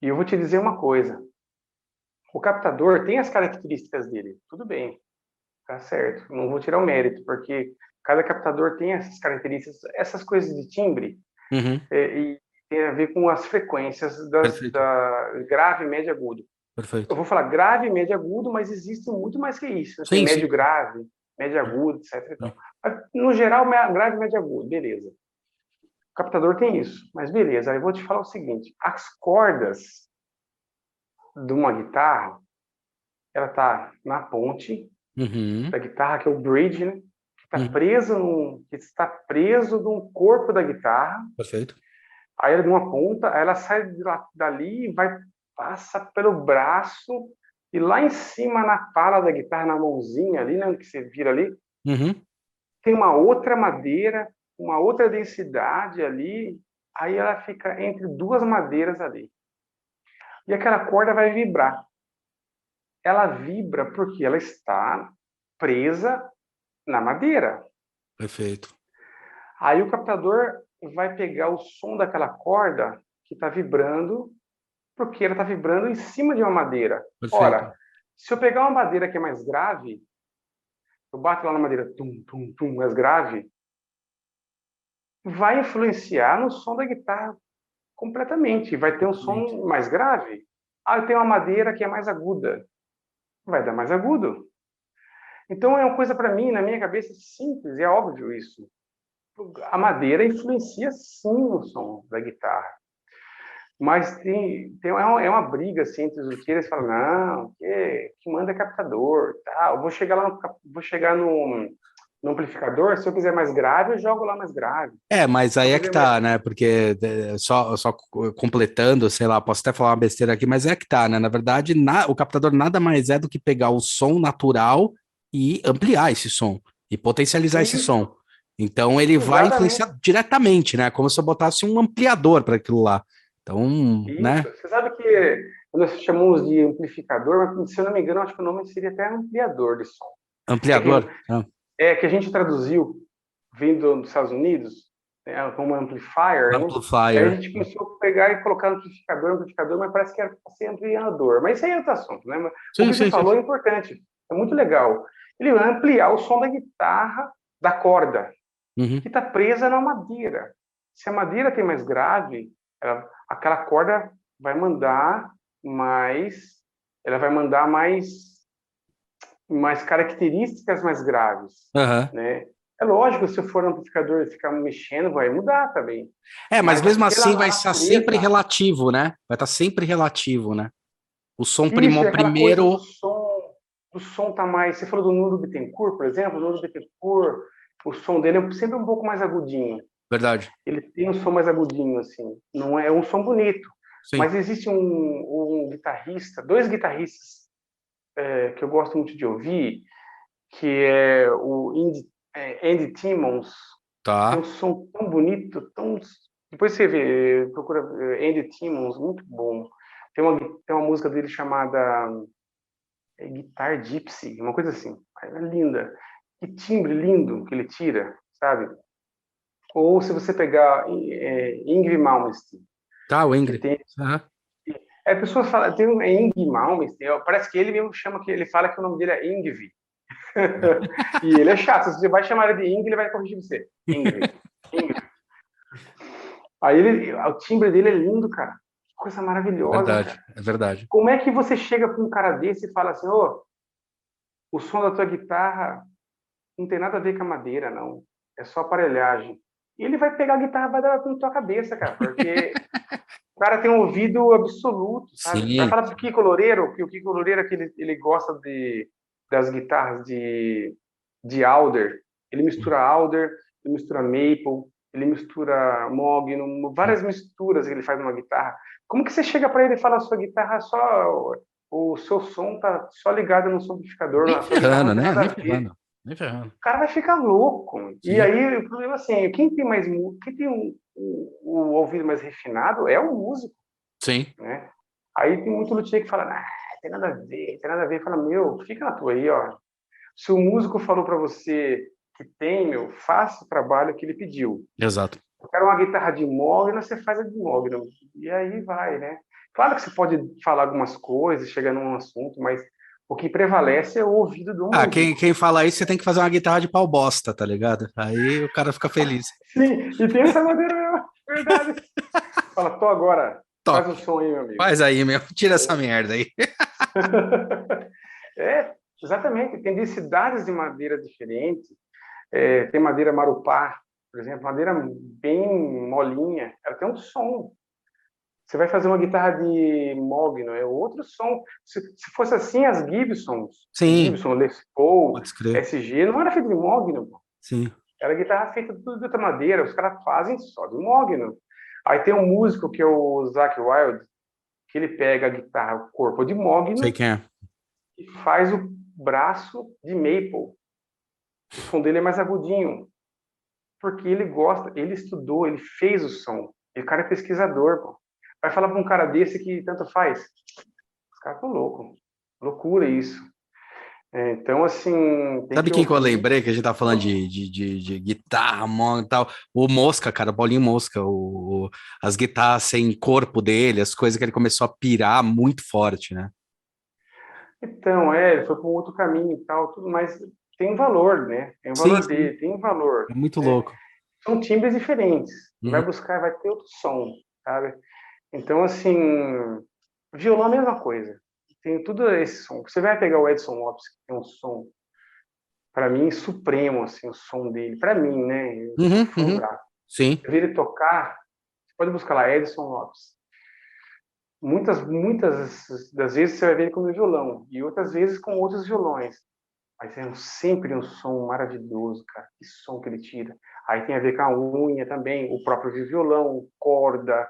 E eu vou te dizer uma coisa. O captador tem as características dele, tudo bem, tá certo. Não vou tirar o mérito, porque cada captador tem essas características, essas coisas de timbre, e tem a ver com as frequências da grave, médio, agudo. Perfeito. Eu vou falar grave, médio, agudo, mas existe muito mais que isso. Né? Tem médio grave, médio agudo, etc. Mas, no geral, grave, médio, agudo, beleza. O captador tem isso, mas beleza. Aí eu vou te falar o seguinte: as cordas de uma guitarra, ela tá na ponte da guitarra, que é o bridge, né? Que está preso num corpo da guitarra. Perfeito. Aí ela de uma ponta, aí ela sai dali e passa pelo braço e lá em cima na pala da guitarra, na mãozinha ali, né, que você vira ali, tem uma outra madeira, uma outra densidade ali, aí ela fica entre duas madeiras ali. E aquela corda vai vibrar. Ela vibra porque ela está presa na madeira. Perfeito. Aí o captador, vai pegar o som daquela corda que está vibrando, porque ela está vibrando em cima de uma madeira. Perfeito. Ora, se eu pegar uma madeira que é mais grave, eu bato lá na madeira, tum, tum, tum, mais grave, vai influenciar no som da guitarra completamente. Vai ter um som mais grave. Ah, eu tenho uma madeira que é mais aguda. Vai dar mais agudo. Então é uma coisa para mim, na minha cabeça, simples, é óbvio isso. A madeira influencia sim no som da guitarra. Mas é uma briga assim, entre os luthiers, falam, não, que manda é captador, tá? Eu vou chegar no amplificador, se eu quiser mais grave, eu jogo lá mais grave. Mas Se eu aí é que quiser mais... tá, né? Porque só completando, sei lá, posso até falar uma besteira aqui, mas é que tá, né? Na verdade, o captador nada mais é do que pegar o som natural e ampliar esse som e potencializar esse Isso, som. Então ele vai exatamente. influenciar diretamente, né? Como se eu botasse um ampliador para aquilo lá. Então, Isso. né? Você sabe que nós chamamos de amplificador, mas se eu não me engano, acho que o nome seria até ampliador de som. É que, Ampliador. Ah, é que a gente traduziu, vindo dos Estados Unidos, né, como amplifier, né? E aí a amplifier. gente começou a pegar e colocar amplificador, mas parece que era para ser ampliador. Mas isso aí é outro assunto, né? Mas o Sim, que você sim, sim. falou é importante, é muito legal. Ele vai ampliar o som da guitarra, da corda, Uhum. que está presa na madeira. Se a madeira tem mais grave, aquela corda vai mandar mais, ela vai mandar mais características mais graves, Aham. né? É lógico, se eu for um amplificador e ficar mexendo, vai mudar também. Mas Mas mesmo assim a vai estar sempre natureza, relativo, né? Vai estar sempre relativo, né? O som isso primou é aquela coisa primeiro. do som tá mais. Você falou do Nuno Bittencourt, por exemplo, o Nuno Bittencourt, o som dele é sempre um pouco mais agudinho. Verdade. Ele tem um som mais agudinho, assim. Não é um som bonito. Sim. Mas existe um guitarrista, dois guitarristas que eu gosto muito de ouvir, que é o Andy Timmons. Tem um Tá. som tão bonito, tão... Depois você vê, procura Andy Timmons, muito bom. Tem uma música dele chamada Guitar Gypsy, uma coisa assim. É linda. Que timbre lindo que ele tira, sabe? Ou se você pegar Yngwie Malmsteen, Tá, o que Ingrid. tem... Aham. A pessoa fala, tem um Yngwie Malmsteen, parece que ele mesmo chama, que ele fala que o nome dele é Yngwie. E ele é chato, se você vai chamar ele de Yngwie, ele vai corrigir você. Yngwie. Yngwie. Aí o timbre dele é lindo, cara. Que coisa É maravilhosa, verdade, cara. é verdade. Como é que você chega para um cara desse e fala assim, ô, o som da tua guitarra não tem nada a ver com a madeira, não. É só aparelhagem. E ele vai pegar a guitarra e vai dar na tua cabeça, cara, porque o cara tem um ouvido absoluto, sabe? Vai Sim. falar pro Kiko Loureiro, que o Kiko Loureiro é que ele gosta das guitarras de Alder. Ele mistura Alder, ele mistura Maple, ele mistura Magnum, várias misturas que ele faz numa guitarra. Como que você chega para ele e fala, a sua guitarra só... O seu som tá só ligado no som amplificador, Nem a sua guitarra ferrando, não tem né? nada Nem a ver. ferrando. Nem ferrando. O cara vai ficar louco. E Sim. aí, o problema é assim, quem tem o ouvido mais refinado é o músico, Sim. né? Aí tem muito luthier que fala, tem nada a ver, tem nada a ver. Fala, meu, fica na tua aí, ó. Se o músico falou para você que tem, meu, faça o trabalho que ele pediu. Exato. Eu quero uma guitarra de mogno, você faz a de mogno. E aí vai, né? Claro que você pode falar algumas coisas, chegar num assunto, mas o que prevalece é o ouvido do Ah, quem, músico. quem fala isso, você tem que fazer uma guitarra de pau bosta, tá ligado? Aí o cara fica feliz. Sim, e tem essa maneira mesmo, verdade. Fala, tô agora, faz Top. o som aí, meu amigo. Faz aí, meu. Tira essa merda aí. Exatamente. Tem densidades de madeira diferentes. Tem madeira marupá, por exemplo, madeira bem molinha. Ela tem um som. Você vai fazer uma guitarra de mogno, é outro som. Se fosse assim, as Sim, Gibson, Les Paul, pode escrever. SG, não era feito de mogno, pô. Sim. Era guitarra feita tudo de outra madeira. Os caras fazem só de mogno. Aí tem um músico que é o Zakk Wylde, que ele pega a guitarra, o corpo de Sei mogno, quem é. e faz o braço de maple. O som dele é mais agudinho, porque ele gosta, ele estudou, ele fez o som. E o cara é pesquisador, pô. Vai falar para um cara desse que tanto faz. Os caras estão loucos. Loucura isso. Então, assim, tem Sabe que quem que eu ouvir. lembrei que a gente tá falando de guitarra, e tal? O Mosca, cara, o Paulinho Mosca, as guitarras sem corpo dele, as coisas que ele começou a pirar muito forte, né? Então, ele foi para um outro caminho e tal, tudo, mas tem um valor, né? Tem um Sim, valor sim. dele, tem um valor, É muito né? louco. São timbres diferentes. Uhum. Vai buscar, vai ter outro som, sabe? Então, assim, violão é a mesma coisa. Tem tudo esse som. Você vai pegar o Edson Lopes, que tem um som, para mim, supremo, assim, o som dele. Para mim, né? Eu sou Uhum, uhum. fãzaço. Sim. Você vê ele tocar, você pode buscar lá, Edson Lopes. Muitas das vezes você vai ver ele com o violão, e outras vezes com outros violões. Mas é sempre um som maravilhoso, cara. Que som que ele tira. Aí tem a ver com a unha também, o próprio violão, corda,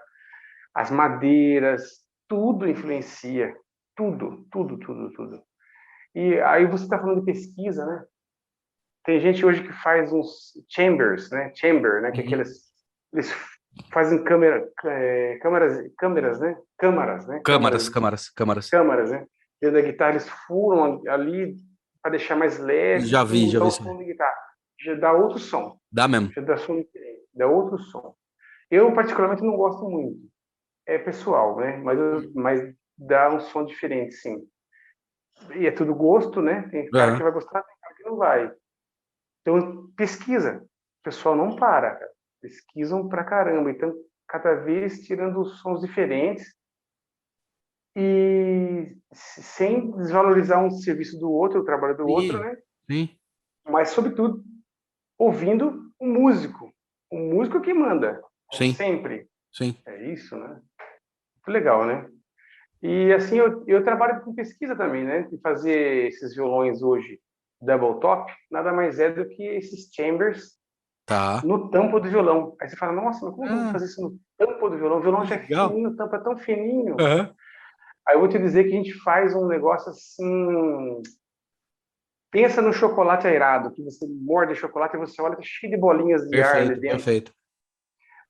as madeiras, tudo influencia. Tudo, tudo, tudo, tudo. E aí você está falando de pesquisa, né? Tem gente hoje que faz uns chambers, né? Chamber, né? Que é Uhum. eles fazem câmeras, né? Câmaras, né? Câmaras, câmaras, câmaras. Câmaras, né? Dentro da guitarra eles furam ali para deixar mais leve e Já mudar vi o isso aí. som da guitarra. Já dá outro som, Dá mesmo. já dá som diferente, dá outro som. Eu particularmente não gosto muito, é pessoal, né? Mas dá um som diferente, sim. E é tudo gosto, né? Tem cara que Aham. vai gostar, tem cara que não vai. Então pesquisa, o pessoal não para, cara. Pesquisam pra caramba, então cada vez tirando sons diferentes e sem desvalorizar um serviço do outro, o trabalho do outro, Sim, né? sim, Mas, sobretudo, ouvindo o músico. O músico que manda, sim, sempre. sim. É isso, né? Muito legal, né? E assim, eu trabalho com pesquisa também, né? De fazer esses violões hoje, double top, nada mais é do que esses chambers Tá. no tampo do violão. Aí você fala, nossa, mas como que eu vou Ah, fazer isso no tampo do violão? O violão já é legal. fininho, o tampo é tão fininho. Aham. Aí eu vou te dizer que a gente faz um negócio assim. Pensa no chocolate aerado, que você morde o chocolate e você olha, tá cheio de bolinhas de ar ali Perfeito, dentro. perfeito.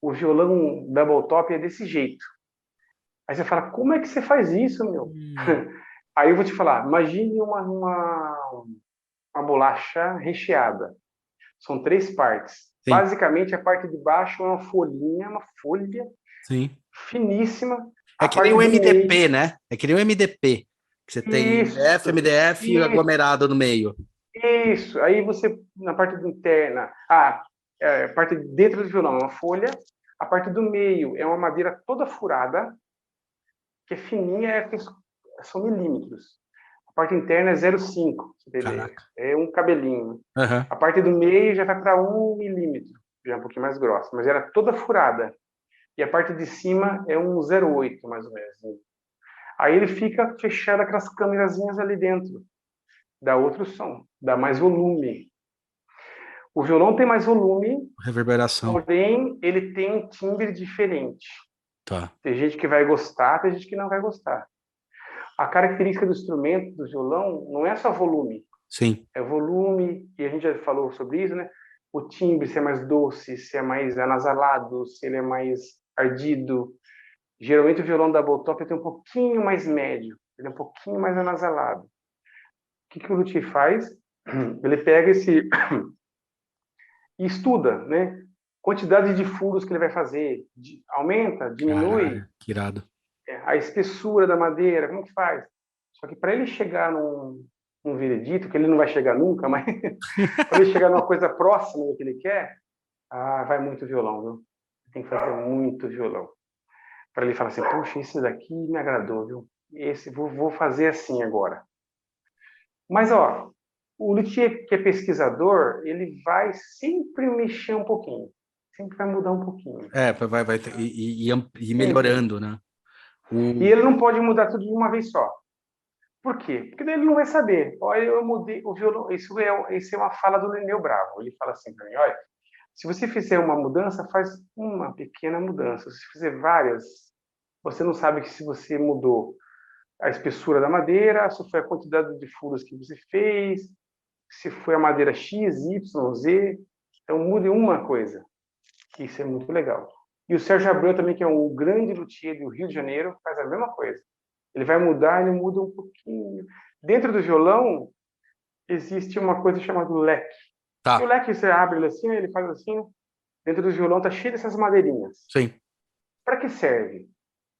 O violão double top é desse jeito. Aí você fala, como é que você faz isso, meu? Hum, Aí eu vou te falar, imagine uma bolacha recheada. São três partes. sim, Basicamente, a parte de baixo é uma folha sim. finíssima. É A que nem parte o do meio, MDP, né? É que nem o MDP, que você tem MDF, isso, MDF e isso, aglomerado no meio. isso. Aí você, na parte interna, a parte de dentro do violão é uma folha, a parte do meio é uma madeira toda furada, que é fininha, são milímetros. A parte interna é 0,5, pra você ter ideia. Caraca. É um cabelinho. Aham. A parte do meio já vai para 1 milímetro, já é um pouquinho mais grossa, mas era toda furada. E a parte de cima é um 0,8, mais ou menos. Aí ele fica fechado aquelas câmerazinhas ali dentro. Dá outro som, dá mais volume. O violão tem mais volume, Reverberação. porém ele tem um timbre diferente. Tá. Tem gente que vai gostar, tem gente que não vai gostar. A característica do instrumento, do violão, não é só volume. Sim. É volume, e a gente já falou sobre isso, né? O timbre, se é mais doce, se é mais anasalado, se ele é mais ardido. Geralmente o violão da top tem um pouquinho mais médio, ele é um pouquinho mais anasalado. O que o luthier faz? Ele pega esse e estuda, né? Quantidade de furos que ele vai fazer, aumenta, diminui, Caralho, que irado. a espessura da madeira, como que faz? Só que para ele chegar num veredito, que ele não vai chegar nunca, mas para ele chegar numa coisa próxima do que ele quer, vai muito violão, viu? Tem que fazer muito violão. Para ele falar assim, puxa, esse daqui me agradou, viu? Esse vou fazer assim agora. Mas, ó, o luthier que é pesquisador, ele vai sempre mexer um pouquinho. Sempre vai mudar um pouquinho. É, vai e Sempre. melhorando, né? E O... ele não pode mudar tudo de uma vez só. Por quê? Porque daí ele não vai saber. Olha, eu mudei o violão. Isso é uma fala do Neneu Bravo. Ele fala assim para mim: olha, se você fizer uma mudança, faz uma pequena mudança. Se fizer várias, você não sabe que se você mudou a espessura da madeira, se foi a quantidade de furos que você fez, se foi a madeira X, Y, Z. Então mude uma coisa. Isso é muito legal. E o Sérgio Abreu também, que é um grande luthier do Rio de Janeiro, faz a mesma coisa. Ele vai mudar, ele muda um pouquinho. Dentro do violão, existe uma coisa chamada leque. E o Tá. leque, você abre ele assim, ele faz assim, dentro do violão tá cheio dessas madeirinhas. Sim. Para que serve?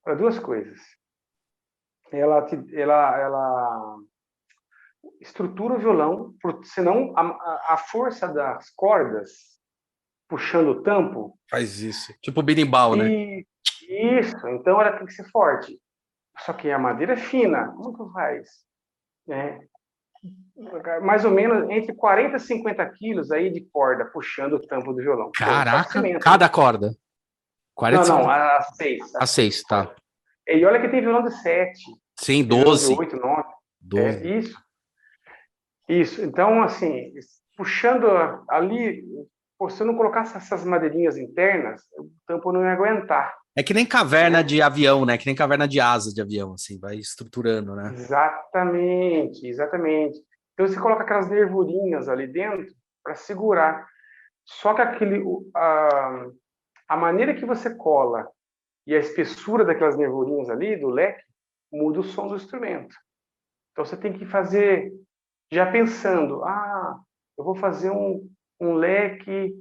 Para duas coisas. Ela estrutura o violão, senão a força das cordas puxando o tampo. Faz isso. Tipo berimbau, né? E isso, então ela tem que ser forte. Só que a madeira é fina, como que faz? Né? Mais ou menos entre 40 e 50 quilos aí de corda puxando o tampo do violão. O próprio Caraca, cimento, né? cada corda. Não, 45 não, a seis. A a seis 6, tá. cordas. E olha que tem violão de 7, Sim, tem violão de 12. 8, 9. É 12. isso. Isso. Então, assim, puxando ali, se eu não colocasse essas madeirinhas internas, o tampo não ia aguentar. É que nem caverna Né? de avião, né? Que nem caverna de asa de avião, assim, vai estruturando, né? Exatamente, exatamente. Então você coloca aquelas nervurinhas ali dentro para segurar. Só que a maneira que você cola e a espessura daquelas nervurinhas ali, do leque, muda o som do instrumento. Então você tem que fazer já pensando, eu vou fazer um leque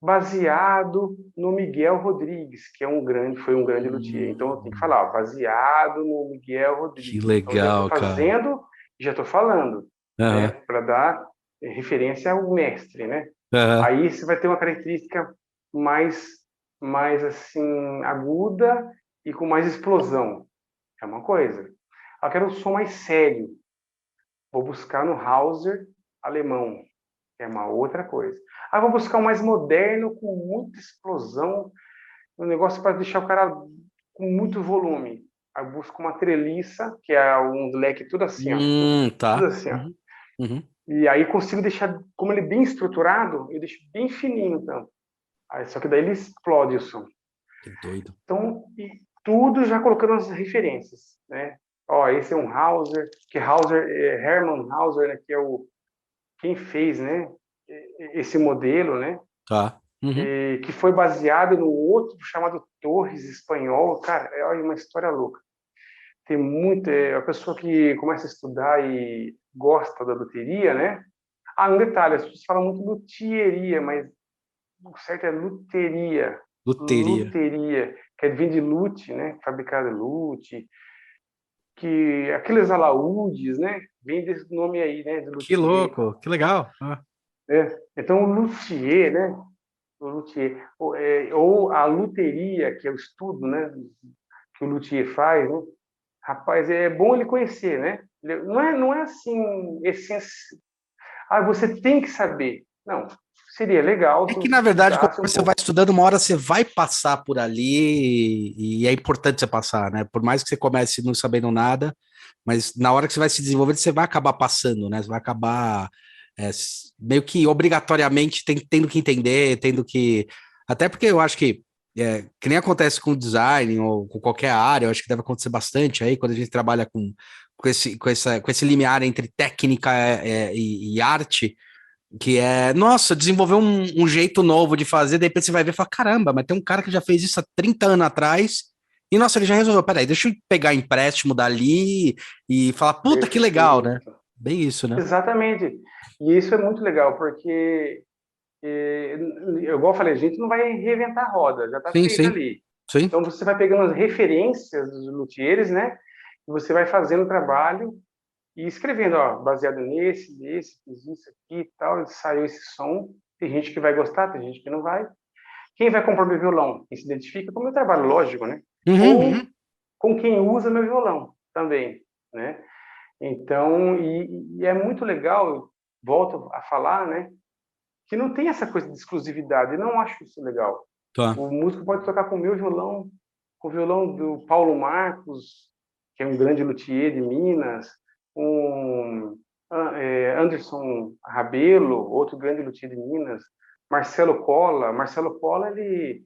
baseado no Miguel Rodrigues, que foi um grande luthier. Então eu tenho que falar, baseado no Miguel Que Rodrigues. Então já estou legal, cara. fazendo, já estou falando, né, Aham, para dar referência ao mestre, né? aham. Aí você vai ter uma característica mais, mais assim aguda e com mais explosão. É uma coisa. Eu quero um som mais sério. Vou buscar no Hauser alemão, que é uma outra coisa. Vou buscar um mais moderno, com muita explosão, um negócio para deixar o cara com muito volume. Aí eu busco uma treliça, que é um leque tudo assim, ó. Tudo Tá. assim, ó. Uhum, uhum. E aí consigo deixar, como ele é bem estruturado, eu deixo bem fininho, então. Só que daí ele explode o som. Que doido. Então, e tudo já colocando as referências, né? Ó, esse é um Hauser, que Hauser, Hermann Hauser, né, que é quem fez, né, esse modelo, né, Tá. Uhum. que foi baseado no outro chamado Torres espanhol. Cara, é uma história louca. Tem muita a pessoa que começa a estudar e gosta da luteria, né? Um detalhe, as pessoas falam muito luthieria, mas o certo é luteria. Luteria. Luteria, que vem de lute, né? Fabricado lute, que aqueles alaúdes, né? Vem desse nome aí, né? De Que luthier. louco, que legal. Ah. Né? Então, o luthier, né? O luthier, ou a luteria, que é o estudo, né? Que o luthier faz, né? Rapaz, é bom ele conhecer, né? Não é assim, essência. Você tem que saber. Não, seria legal É se que, você na verdade, quando estudasse um você vai pouco. estudando, uma hora você vai passar por ali e é importante você passar, né? Por mais que você comece não sabendo nada, mas na hora que você vai se desenvolvendo, você vai acabar passando, né? Você vai acabar meio que obrigatoriamente tendo que entender, tendo que. Até porque eu acho que nem acontece com design ou com qualquer área, eu acho que deve acontecer bastante aí quando a gente trabalha com esse limiar entre técnica e arte que é, nossa, desenvolver um jeito novo de fazer, daí você vai ver e fala, caramba, mas tem um cara que já fez isso há 30 anos atrás, e nossa, ele já resolveu, peraí, deixa eu pegar empréstimo dali e falar, puta, que legal, né? Perfeito. Bem isso, né? Exatamente. E isso é muito legal, porque, igual eu falei, a gente não vai reinventar a roda, já está Sim, feito sim, ali. sim. Então, você vai pegando as referências dos luthiers, né? E você vai fazendo o trabalho e escrevendo, ó, baseado nesse, fiz isso aqui e tal, e saiu esse som. Tem gente que vai gostar, tem gente que não vai. Quem vai comprar meu violão? Quem se identifica com o meu trabalho, lógico, né? Uhum, Ou uhum. com quem usa meu violão também, né? Então, e é muito legal, volto a falar, né? Que não tem essa coisa de exclusividade. Eu não acho isso legal. Tá. O músico pode tocar com o meu violão, com o violão do Paulo Marcos, que é um grande luthier de Minas, um Anderson Rabelo, outro grande luthier de Minas, Marcelo Cola. Marcelo Cola, ele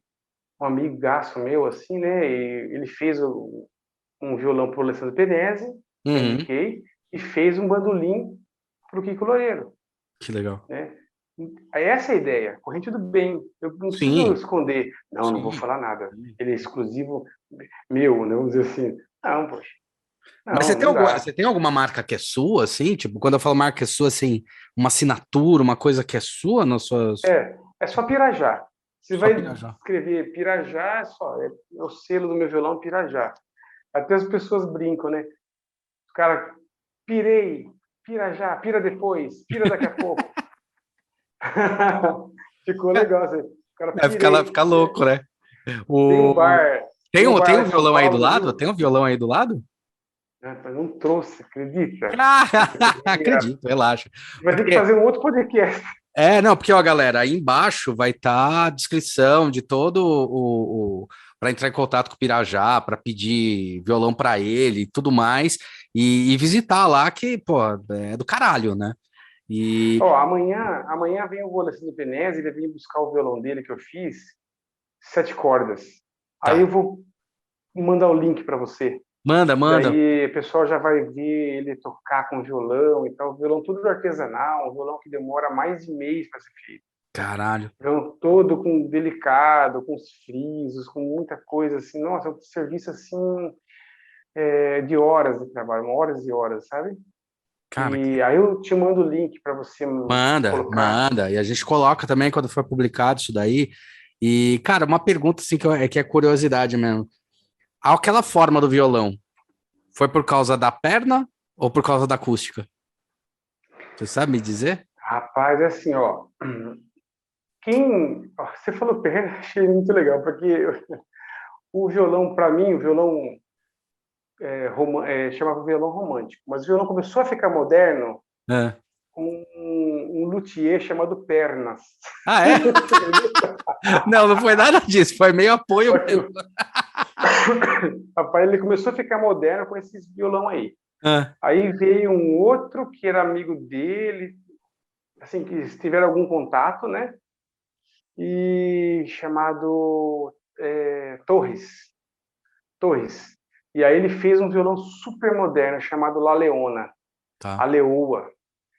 um amigaço meu, assim, né? E ele fez um violão para o Alessandro Penese, que eu Uhum. indiquei, e fez um bandolim para o Kiko Loureiro, Que legal. né? Essa é a ideia, corrente do bem. Eu não preciso Sim, esconder. Não, não vou sim. falar nada. Ele é exclusivo meu, né? Vamos dizer assim. Não, poxa. Mas Não, não dá. você tem alguma marca que é sua, assim? Tipo, quando eu falo marca que é sua, assim, uma assinatura, uma coisa que é sua nas suas... É só Pirajá. Você Só vai Pirajá. escrever Pirajá, é o selo do meu violão Pirajá. Até as pessoas brincam, né? O cara, pirei, Pirajá, pira depois, pira daqui a pouco. Ficou legal, assim. O cara, Fica pirei. louco, né? Tem um O... bar, tem um bar Tem lá um em São violão aí do Paulo, lado? viu? Tem um violão aí do lado? Não trouxe, acredita? Ah, Ia- acredito, relaxa. Vai ter que Porque fazer um outro podcast. não, porque, ó, galera, aí embaixo vai estar a descrição de todo para entrar em contato com o Pirajá, para pedir violão para ele e tudo mais, e visitar lá, que, pô, é do caralho, né? E Ó, amanhã vem o Wallace do Penese, ele vem buscar o violão dele que eu fiz, 7 cordas. Aí eu tá, vou mandar o link para você. manda, manda. Daí o pessoal já vai ver ele tocar com violão e tal. O violão tudo artesanal, um violão que demora mais de mês para ser feito. Caralho. Violão todo com delicado, com os frisos, com muita coisa assim. Nossa, é um serviço assim de horas de trabalho, horas e horas, sabe? Cara, E aí eu te mando o link para você manda, colocar. manda. E a gente coloca também quando for publicado isso daí. E, cara, uma pergunta assim que é curiosidade mesmo. Aquela forma do violão, foi por causa da perna ou por causa da acústica? Você sabe me dizer? Rapaz, é assim, ó. Você falou perna, achei muito legal, porque o violão, para mim, o violão chamava violão romântico, mas o violão começou a ficar moderno É. com um luthier chamado Pernas. Ah, é? Não, não foi nada disso, foi meio apoio mesmo. Rapaz, ele começou a ficar moderno com esses violão aí. Ah, Aí veio um outro que era amigo dele, assim, que tiveram algum contato, né? E chamado Torres. Torres. E aí ele fez um violão super moderno chamado La Leona, a tá, Leoa.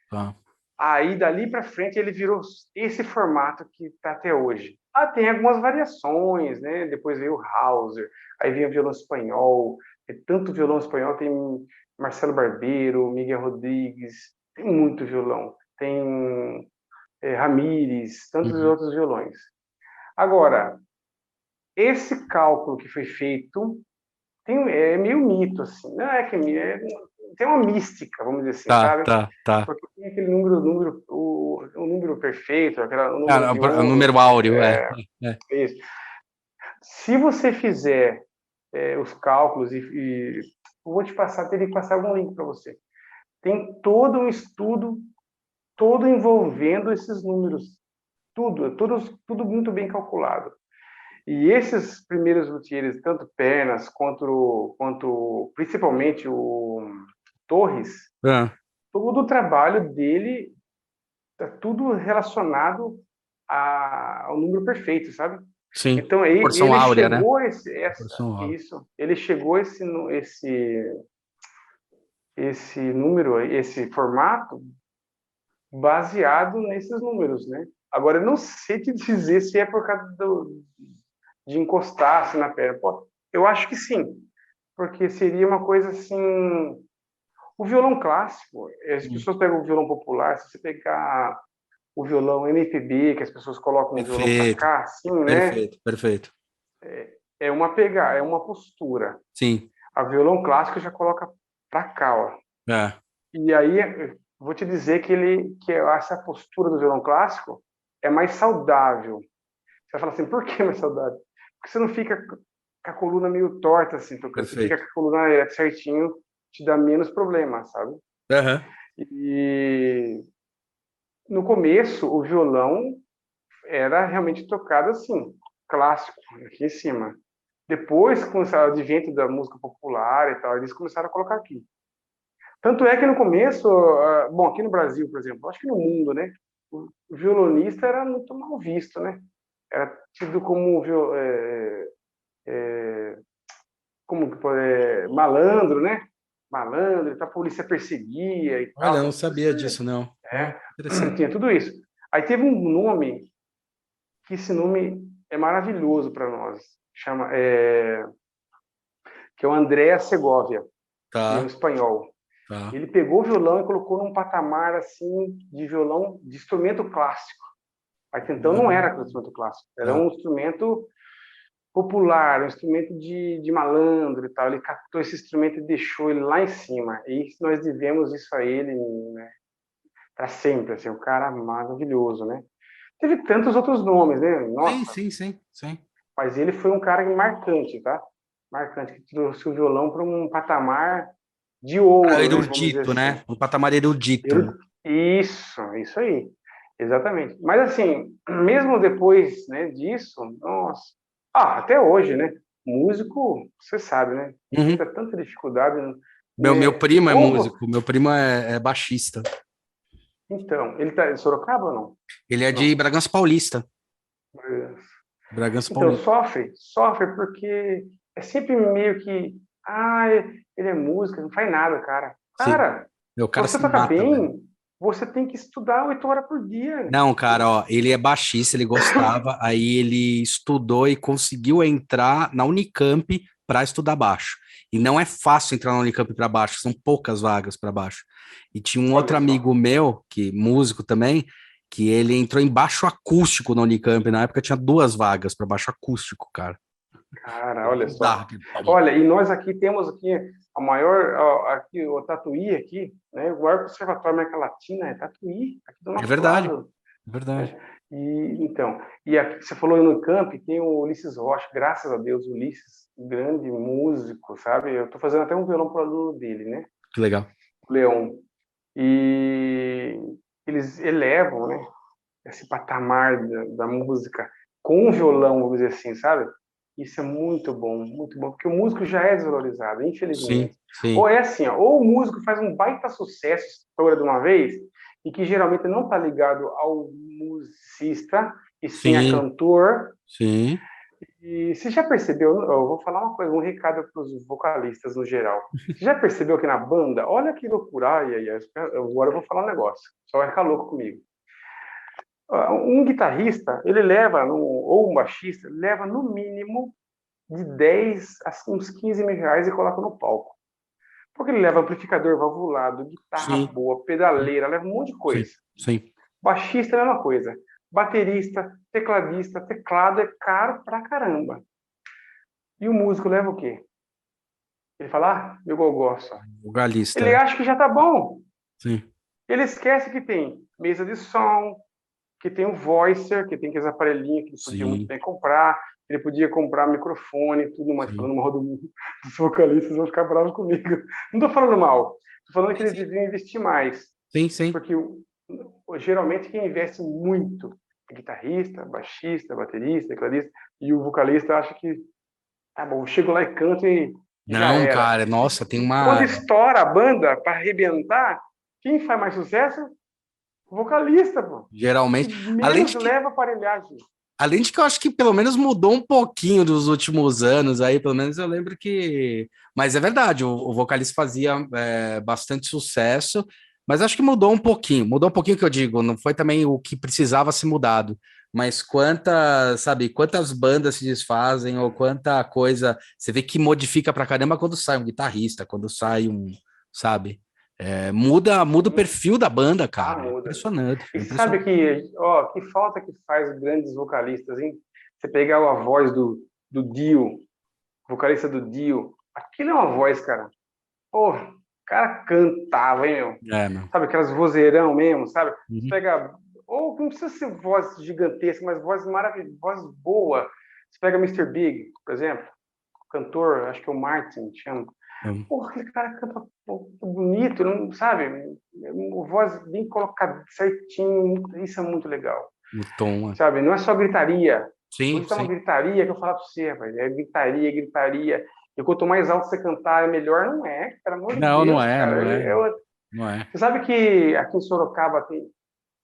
tá. Aí dali para frente ele virou esse formato que está até hoje. Ah, tem algumas variações, né? Depois veio o Hauser, aí veio o violão espanhol. Tem tanto violão espanhol, tem Marcelo Barbeiro, Miguel Rodrigues, tem muito violão. Tem Ramires, tantos Uhum. outros violões. Agora, esse cálculo que foi feito é meio mito, assim. Não é que tem uma mística, vamos dizer assim, Tá, sabe? tá, tá. Porque tem aquele o número perfeito, o número Cara, de o ouro. número áureo, é. Isso. Se você fizer os cálculos eu vou te passar, teria que passar algum link para você. Tem todo um estudo, todo envolvendo esses números. Tudo muito bem calculado. E esses primeiros luthiers, tanto Pernas quanto principalmente o Torres, Ah, todo o trabalho dele está tudo relacionado ao número perfeito, sabe? sim, Então proporção ele áurea, né? chegou Proporção áurea. isso, ele chegou esse número, esse formato baseado nesses números, né? Agora eu não sei te dizer se é por causa de encostar assim, na perna. Pô, eu acho que sim, porque seria uma coisa assim. O violão clássico, as Hum. pessoas pegam o violão popular, se você pegar o violão MPB, que as pessoas colocam o violão para Perfeito, cá, assim, né? perfeito, perfeito. É uma postura. Sim, A violão clássico já coloca para cá, ó. é, E aí, vou te dizer que essa postura do violão clássico é mais saudável. Você vai falar assim, por que mais saudável? Porque você não fica com a coluna meio torta, assim, tocando. Você fica perfeito. com a coluna ereta certinho, te dá menos problema, sabe? Aham. E no começo, o violão era realmente tocado assim, clássico, aqui em cima. Depois, com o advento da música popular e tal, eles começaram a colocar aqui. Tanto é que no começo, bom, aqui no Brasil, por exemplo, acho que no mundo, né? O violonista era muito mal visto, né? Era tido como malandro, né? Malandro, então a polícia perseguia e Olha, tal. eu não Tinha tudo sabia isso, disso, não. Ó, interessante. tinha tudo isso. Aí teve um nome, que esse nome é maravilhoso para nós, que é o Andréa Segovia. Ele é um Tá, espanhol. tá. Ele pegou o violão e colocou num patamar assim de violão de instrumento clássico. Até então não era aquele instrumento clássico, era Tá. um instrumento popular, um instrumento de malandro e tal. Ele captou esse instrumento e deixou ele lá em cima. E nós devemos isso a ele, né, para sempre. Assim, um cara maravilhoso, né? Teve tantos outros nomes, né? Sim, Nossa, sim, sim, sim. mas ele foi um cara marcante, tá? Marcante, que trouxe o violão para um patamar de ouro, né? Vamos dizer Erudito, assim. né? Um patamar erudito, né? Isso aí, exatamente. Mas assim, mesmo depois, né, disso, nossa, até hoje, né? Músico, você sabe, né? Uhum. Enfrenta tanta dificuldade, Meu né? primo é músico, meu primo é baixista. Então, ele tá em Sorocaba ou não? Ele é de Não. Bragança Paulista. Bragança Então, Paulista. sofre porque é sempre meio que, ah, ele é músico, não faz nada, cara. Sim. Cara, O cara você se toca mata, velho. bem, você tem que estudar 8 horas por dia. Não, cara, ó, ele é baixista, ele gostava, aí ele estudou e conseguiu entrar na Unicamp para estudar baixo. E não é fácil entrar na Unicamp para baixo, são poucas vagas para baixo. E tinha um Olha outro só. amigo meu, que músico também, que ele entrou em baixo acústico na Unicamp. Na época tinha duas vagas para baixo acústico, cara. Cara, Era olha bizarro só. aquele. Olha, e nós aqui temos aqui a maior, ó, aqui o Tatuí aqui, né? O maior conservatório da América Latina é Tatuí, aqui do É nosso verdade, lado, é verdade. né? E então, e aqui você falou no Camp, tem o Ulisses Rocha, graças a Deus, o Ulisses, grande músico, sabe? Eu tô fazendo até um violão pro aluno dele, né? Que legal. O Leão. E eles elevam, né, esse patamar da música com o violão, vamos dizer assim, sabe? Isso é muito bom, porque o músico já é desvalorizado, Sim, infelizmente. Ou sim, é assim, ó, ou o músico faz um baita sucesso, estoura de uma vez, e que geralmente não está ligado ao musicista, e sim a sim, cantor. sim. E você já percebeu, eu vou falar uma coisa, um recado para os vocalistas no geral. Você já percebeu que na banda, olha que loucura, agora eu vou falar um negócio, só vai ficar louco comigo. Um guitarrista, ele leva, ou um baixista, leva no mínimo de 10 a uns 15 mil reais e coloca no palco. Porque ele leva amplificador valvulado, guitarra Sim, boa, pedaleira, leva um monte de sim, coisa. sim. Baixista é a mesma coisa. Baterista, tecladista, teclado é caro pra caramba. E o músico leva o quê? Ele fala, meu gogó só. Ele Vogalista. acha que já tá bom. Sim, Ele esquece que tem mesa de som, que tem o voicer, que tem aqueles aparelhinhos que ele podia muito sim, bem comprar. Ele podia comprar microfone e tudo mais. sim. Falando mal dos vocalistas, vão ficar bravos comigo. Não estou falando mal. Estou falando que eles deviam investir mais. Sim, sim. Porque geralmente quem investe muito é guitarrista, baixista, baterista, tecladista. E o vocalista acha que, tá bom, chego lá e canto e já Não, era. cara, nossa, tem Quando uma. estoura a banda para arrebentar, quem faz mais sucesso? O vocalista, pô. Que Geralmente. Além menos de que, leva aparelhagem. além de que eu acho que pelo menos mudou um pouquinho dos últimos anos aí, pelo menos eu lembro que. Mas é verdade, o vocalista fazia bastante sucesso, mas acho que mudou um pouquinho. Mudou um pouquinho que eu digo, não foi também o que precisava ser mudado. Mas quantas, sabe, quantas bandas se desfazem, ou quanta coisa você vê que modifica pra caramba quando sai um guitarrista, quando sai um, sabe? Muda o perfil da banda, cara. É Muda. impressionante, E é sabe impressionante. que, ó, que falta que faz grandes vocalistas, hein? Você pegar a voz do Dio, vocalista do Dio, aquilo é uma voz, cara. Pô, o cara cantava, hein, meu? É, meu. Sabe, aquelas vozeirão mesmo, sabe? Você Uhum. pega, ou não precisa ser voz gigantesca, mas voz maravilhosa, voz boa. Você pega Mr. Big, por exemplo, cantor, acho que é o Martin, chama. Uhum. Porra, aquele cara canta bonito, não sabe? Uma voz bem colocada, certinho, isso é muito legal, O tom, é. sabe? Não é só gritaria. Sim, Hoje tá uma sim. gritaria que eu falo pra você, rapaz, é gritaria, gritaria. E quanto mais alto você cantar, é melhor. Não é, pelo amor de Não, não Deus, é, cara. não é, não é. Você sabe que aqui em Sorocaba tem.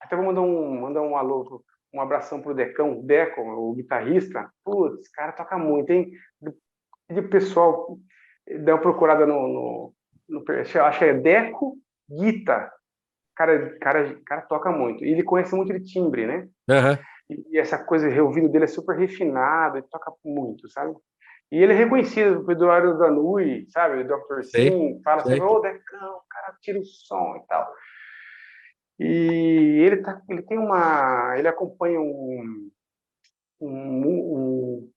Até vou mandar um alô, um abração pro Decão, o Deco, o guitarrista. Putz, cara toca muito, hein? E o pessoal dá uma procurada acho que é Deco Guita. Cara toca muito. E ele conhece muito de timbre, né? Aham. E essa coisa, o ouvido dele é super refinado, ele toca muito, sabe? E ele é reconhecido, o Eduardo Danui, sabe? O Dr. Sim, fala sei. sempre, ô, Decão, o cara tira o som e tal. E ele tem ele acompanha um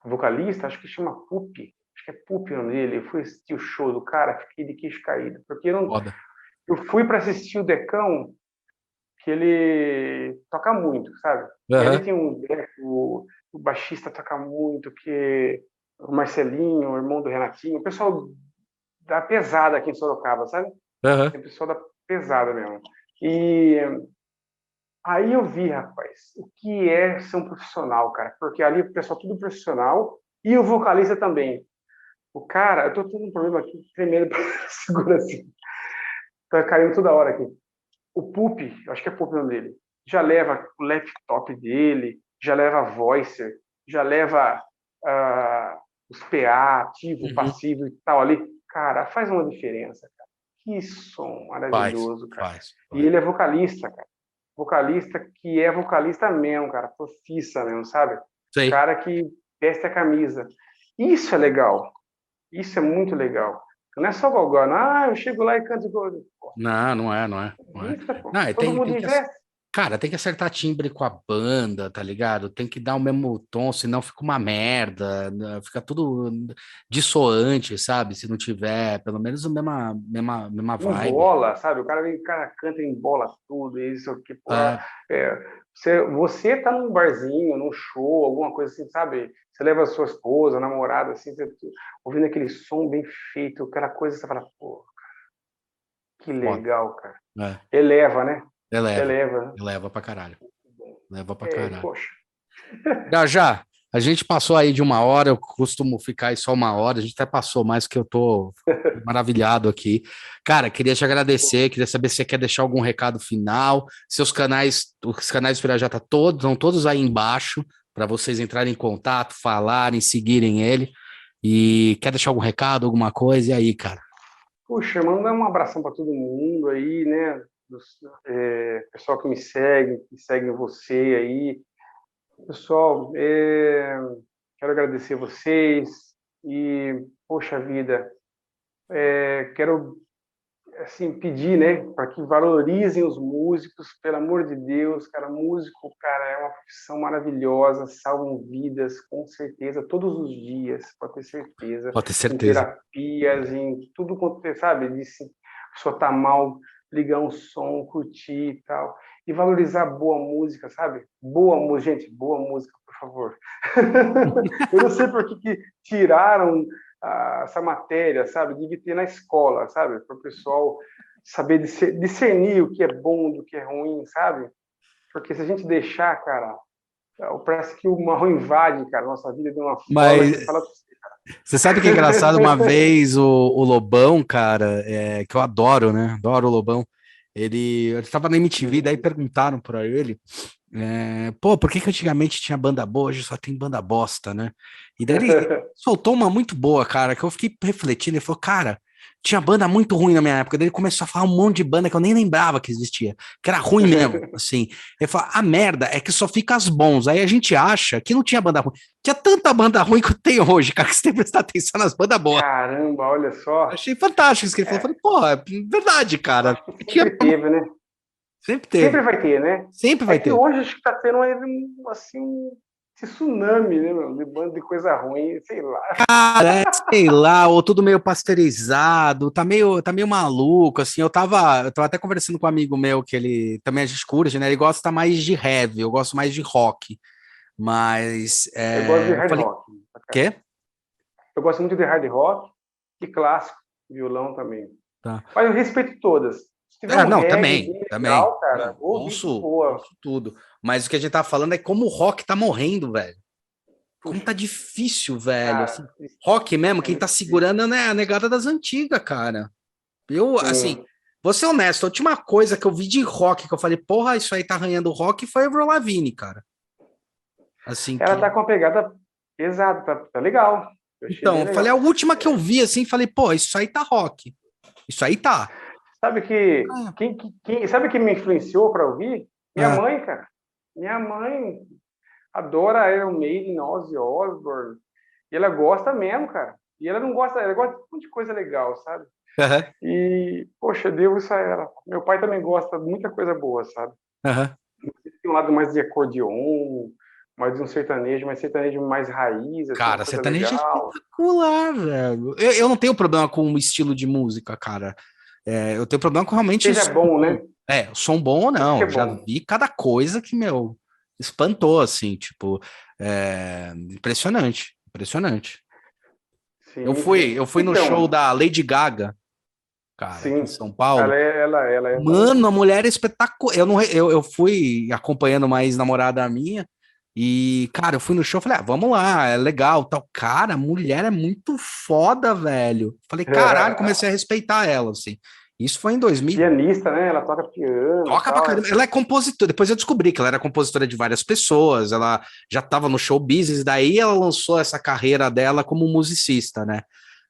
vocalista, acho que chama Pupi, acho que é Pupi o nome dele. Eu fui assistir o show do cara, fiquei de queixo caído, porque eu fui para assistir o Decão, que ele toca muito, sabe? E ali tem o baixista toca muito, que o Marcelinho, o irmão do Renatinho, o pessoal da pesada aqui em Sorocaba, sabe? Tem pessoal da pesada mesmo. E aí eu vi, rapaz, o que é ser um profissional, cara, porque ali o pessoal tudo profissional e o vocalista também. O cara, eu tô tendo um problema aqui tremendo para segurar assim. Tá caindo toda hora aqui. O Pupi, acho que é Pupi o nome dele, já leva o laptop dele, já leva a voicer, já leva os PA, ativo, passivo e tal ali. Cara, faz uma diferença, cara. Que som maravilhoso, cara. Faz. E ele é vocalista, cara. Vocalista que é vocalista mesmo, cara. Profissa mesmo, sabe? Sei. Cara que veste a camisa. Isso é legal. Isso é muito legal. Não é só gogó, não. Eu chego lá e canto igual. Não, não é. Não, Todo mundo investe. Cara, tem que acertar timbre com a banda, tá ligado? Tem que dar o mesmo tom, senão fica uma merda, né? Fica tudo dissoante, sabe? Se não tiver, pelo menos a mesma vibe. Embola, sabe? O cara canta em bola tudo, isso aqui, pô. Você tá num barzinho, num show, alguma coisa assim, sabe? Você leva a sua esposa, a namorada, assim, ouvindo aquele som bem feito, aquela coisa, você fala, pô, que legal, cara. Eleva, né? Eleva pra caralho. Leva pra caralho. Poxa. Já, a gente passou aí de 1 hora, eu costumo ficar aí só 1 hora, a gente até passou mais que eu tô maravilhado aqui. Cara, queria te agradecer, queria saber se você quer deixar algum recado final, seus canais, os canais do Pirajá estão todos aí embaixo, para vocês entrarem em contato, falarem, seguirem ele, e quer deixar algum recado, alguma coisa, e aí, cara? Puxa, manda um abração para todo mundo aí, né? Pessoal que me segue você aí. Pessoal, quero agradecer vocês e, poxa vida, quero assim pedir, né, para que valorizem os músicos, pelo amor de Deus, cara, músico, cara, é uma profissão maravilhosa, salvam vidas, com certeza, todos os dias, pode ter certeza. Pode ter certeza. Em terapias, em tudo quanto, sabe, de se a pessoa tá mal, ligar um som, curtir e tal. E valorizar boa música, sabe? Boa música, gente, boa música, por favor. Eu não sei por que tiraram essa matéria, sabe? Devia ter na escola, sabe? Para o pessoal saber discernir o que é bom do que é ruim, sabe? Porque se a gente deixar, cara, parece que o marrom invade, cara, nossa vida de uma forma que fala. Você sabe que é engraçado? Uma vez o Lobão, cara, que eu adoro, né? Adoro o Lobão. Ele estava na MTV, daí perguntaram para ele, pô, por que antigamente tinha banda boa, hoje só tem banda bosta, né? E daí ele soltou uma muito boa, cara, que eu fiquei refletindo, ele falou, cara, tinha banda muito ruim na minha época, daí ele começou a falar um monte de banda que eu nem lembrava que existia, que era ruim mesmo, assim. Ele falou, a merda é que só fica as bons, aí a gente acha que não tinha banda ruim. Tinha tanta banda ruim que eu tenho hoje, cara, que você tem que prestar atenção nas bandas boas. Caramba, olha só. Achei fantástico isso que ele falou. Falei, pô, é verdade, cara. Sempre teve, né? Sempre teve. Sempre vai ter, né? Sempre vai ter. Hoje acho que tá tendo assim, esse tsunami, né, meu? De banda de coisa ruim, sei lá. Cara, sei lá, ou tudo meio pasteurizado, tá meio maluco, assim. Eu tava até conversando com um amigo meu que ele também a gente curte, né? Ele gosta mais de heavy, eu gosto mais de rock. Mas. Eu gosto de hard rock. Quê? Eu gosto muito de hard rock e clássico, violão também. Tá. Mas eu respeito todas. Não, também. Legal, cara, ouço tudo. Mas o que a gente tá falando é como o rock tá morrendo, velho. Como tá difícil, velho. Cara, assim, rock mesmo, quem tá segurando é a negada das antigas, cara. Eu, assim, vou ser honesto, a última coisa que eu vi de rock que eu falei, porra, isso aí tá arranhando rock foi a Avril Lavigne, cara. Assim, ela tá com a pegada pesada, tá legal. Então, eu falei, a última que eu vi, assim, falei, pô, isso aí tá rock. Isso aí tá. Sabe sabe quem me influenciou para ouvir? Minha mãe, cara. Minha mãe adora Iron Maiden, Ozzy Osbourne. E ela gosta mesmo, cara. E ela não gosta, ela gosta de um monte de coisa legal, sabe? E, poxa, devo isso a ela. Meu pai também gosta de muita coisa boa, sabe? Tem um lado mais de acordeon, mais de um sertanejo, mais sertanejo mais raiz. Assim, cara, sertanejo é espetacular, velho. Eu não tenho problema com o estilo de música, cara. Eu tenho problema com realmente... Seja bom, né? Som bom ou não. Eu já vi cada coisa que, meu, espantou, assim, tipo... Impressionante, impressionante. Sim, eu fui no show da Lady Gaga, cara, aqui em São Paulo. Ela é Mano, a mulher é espetacular. Eu fui acompanhando uma ex-namorada minha e, cara, eu fui no show, falei, vamos lá, é legal, tal. Cara, a mulher é muito foda, velho. Falei, caralho, comecei a respeitar ela, assim. Isso foi em 2000. Pianista, né? Ela toca piano. Toca pra caramba. Ela é compositora. Depois eu descobri que ela era compositora de várias pessoas. Ela já estava no show business. Daí ela lançou essa carreira dela como musicista, né?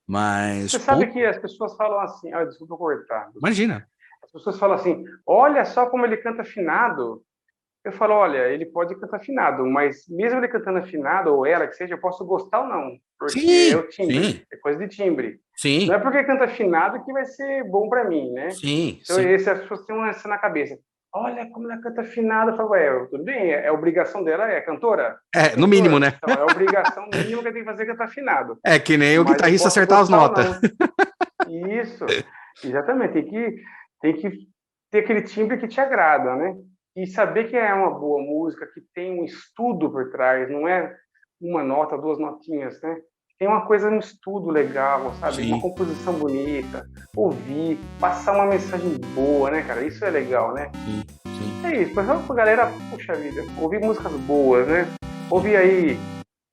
Mas... Você sabe que as pessoas falam assim... desculpa cortar. Imagina. As pessoas falam assim, olha só como ele canta afinado. Eu falo, olha, ele pode cantar afinado, mas mesmo ele cantando afinado, ou ela que seja, eu posso gostar ou não. Porque é o timbre, é coisa de timbre. Sim. Não é porque canta afinado que vai ser bom para mim, né? Sim. Então, as pessoas têm essa na cabeça. Olha como ela canta afinado. Eu falo, tudo bem, é obrigação dela, é cantora. No mínimo, né? Então, é obrigação mínima que tem que fazer cantar afinado. É que nem o guitarrista acertar as notas. Isso, exatamente. Tem que ter aquele timbre que te agrada, né? E saber que é uma boa música, que tem um estudo por trás, não é uma nota, duas notinhas, né? Tem uma coisa no estudo legal, sabe? Sim. Uma composição bonita, ouvir, passar uma mensagem boa, né, cara? Isso é legal, né? Sim. É isso, pra galera, puxa vida, ouvir músicas boas, né? Ouvir aí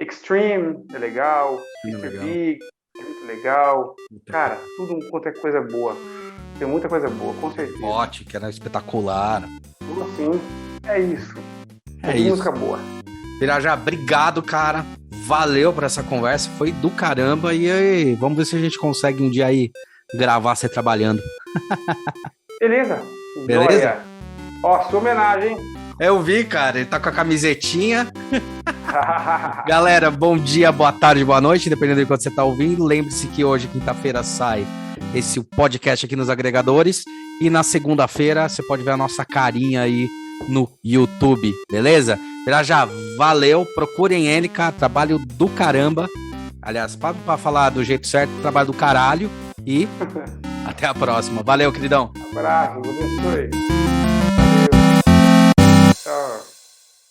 Extreme, é legal, Mr. Big, é muito legal. Cara, tudo quanto é coisa boa. Tem muita coisa boa, com certeza. Ótimo, que era espetacular. Tudo assim, é isso. É isso. Música boa. Pirajá, obrigado, cara. Valeu por essa conversa, foi do caramba. E aí, vamos ver se a gente consegue um dia aí gravar você trabalhando. Beleza? Beleza? Ó, sua homenagem. Eu vi, cara, ele tá com a camisetinha. Galera, bom dia, boa tarde, boa noite, dependendo de quando você tá ouvindo. Lembre-se que hoje, quinta-feira, sai esse podcast aqui nos agregadores. E na segunda-feira você pode ver a nossa carinha aí no YouTube, beleza? Já valeu, procurem ele, cara, trabalho do caramba. Aliás, pra falar do jeito certo, trabalho do caralho. E até a próxima. Valeu, queridão. Abraço, abençoe.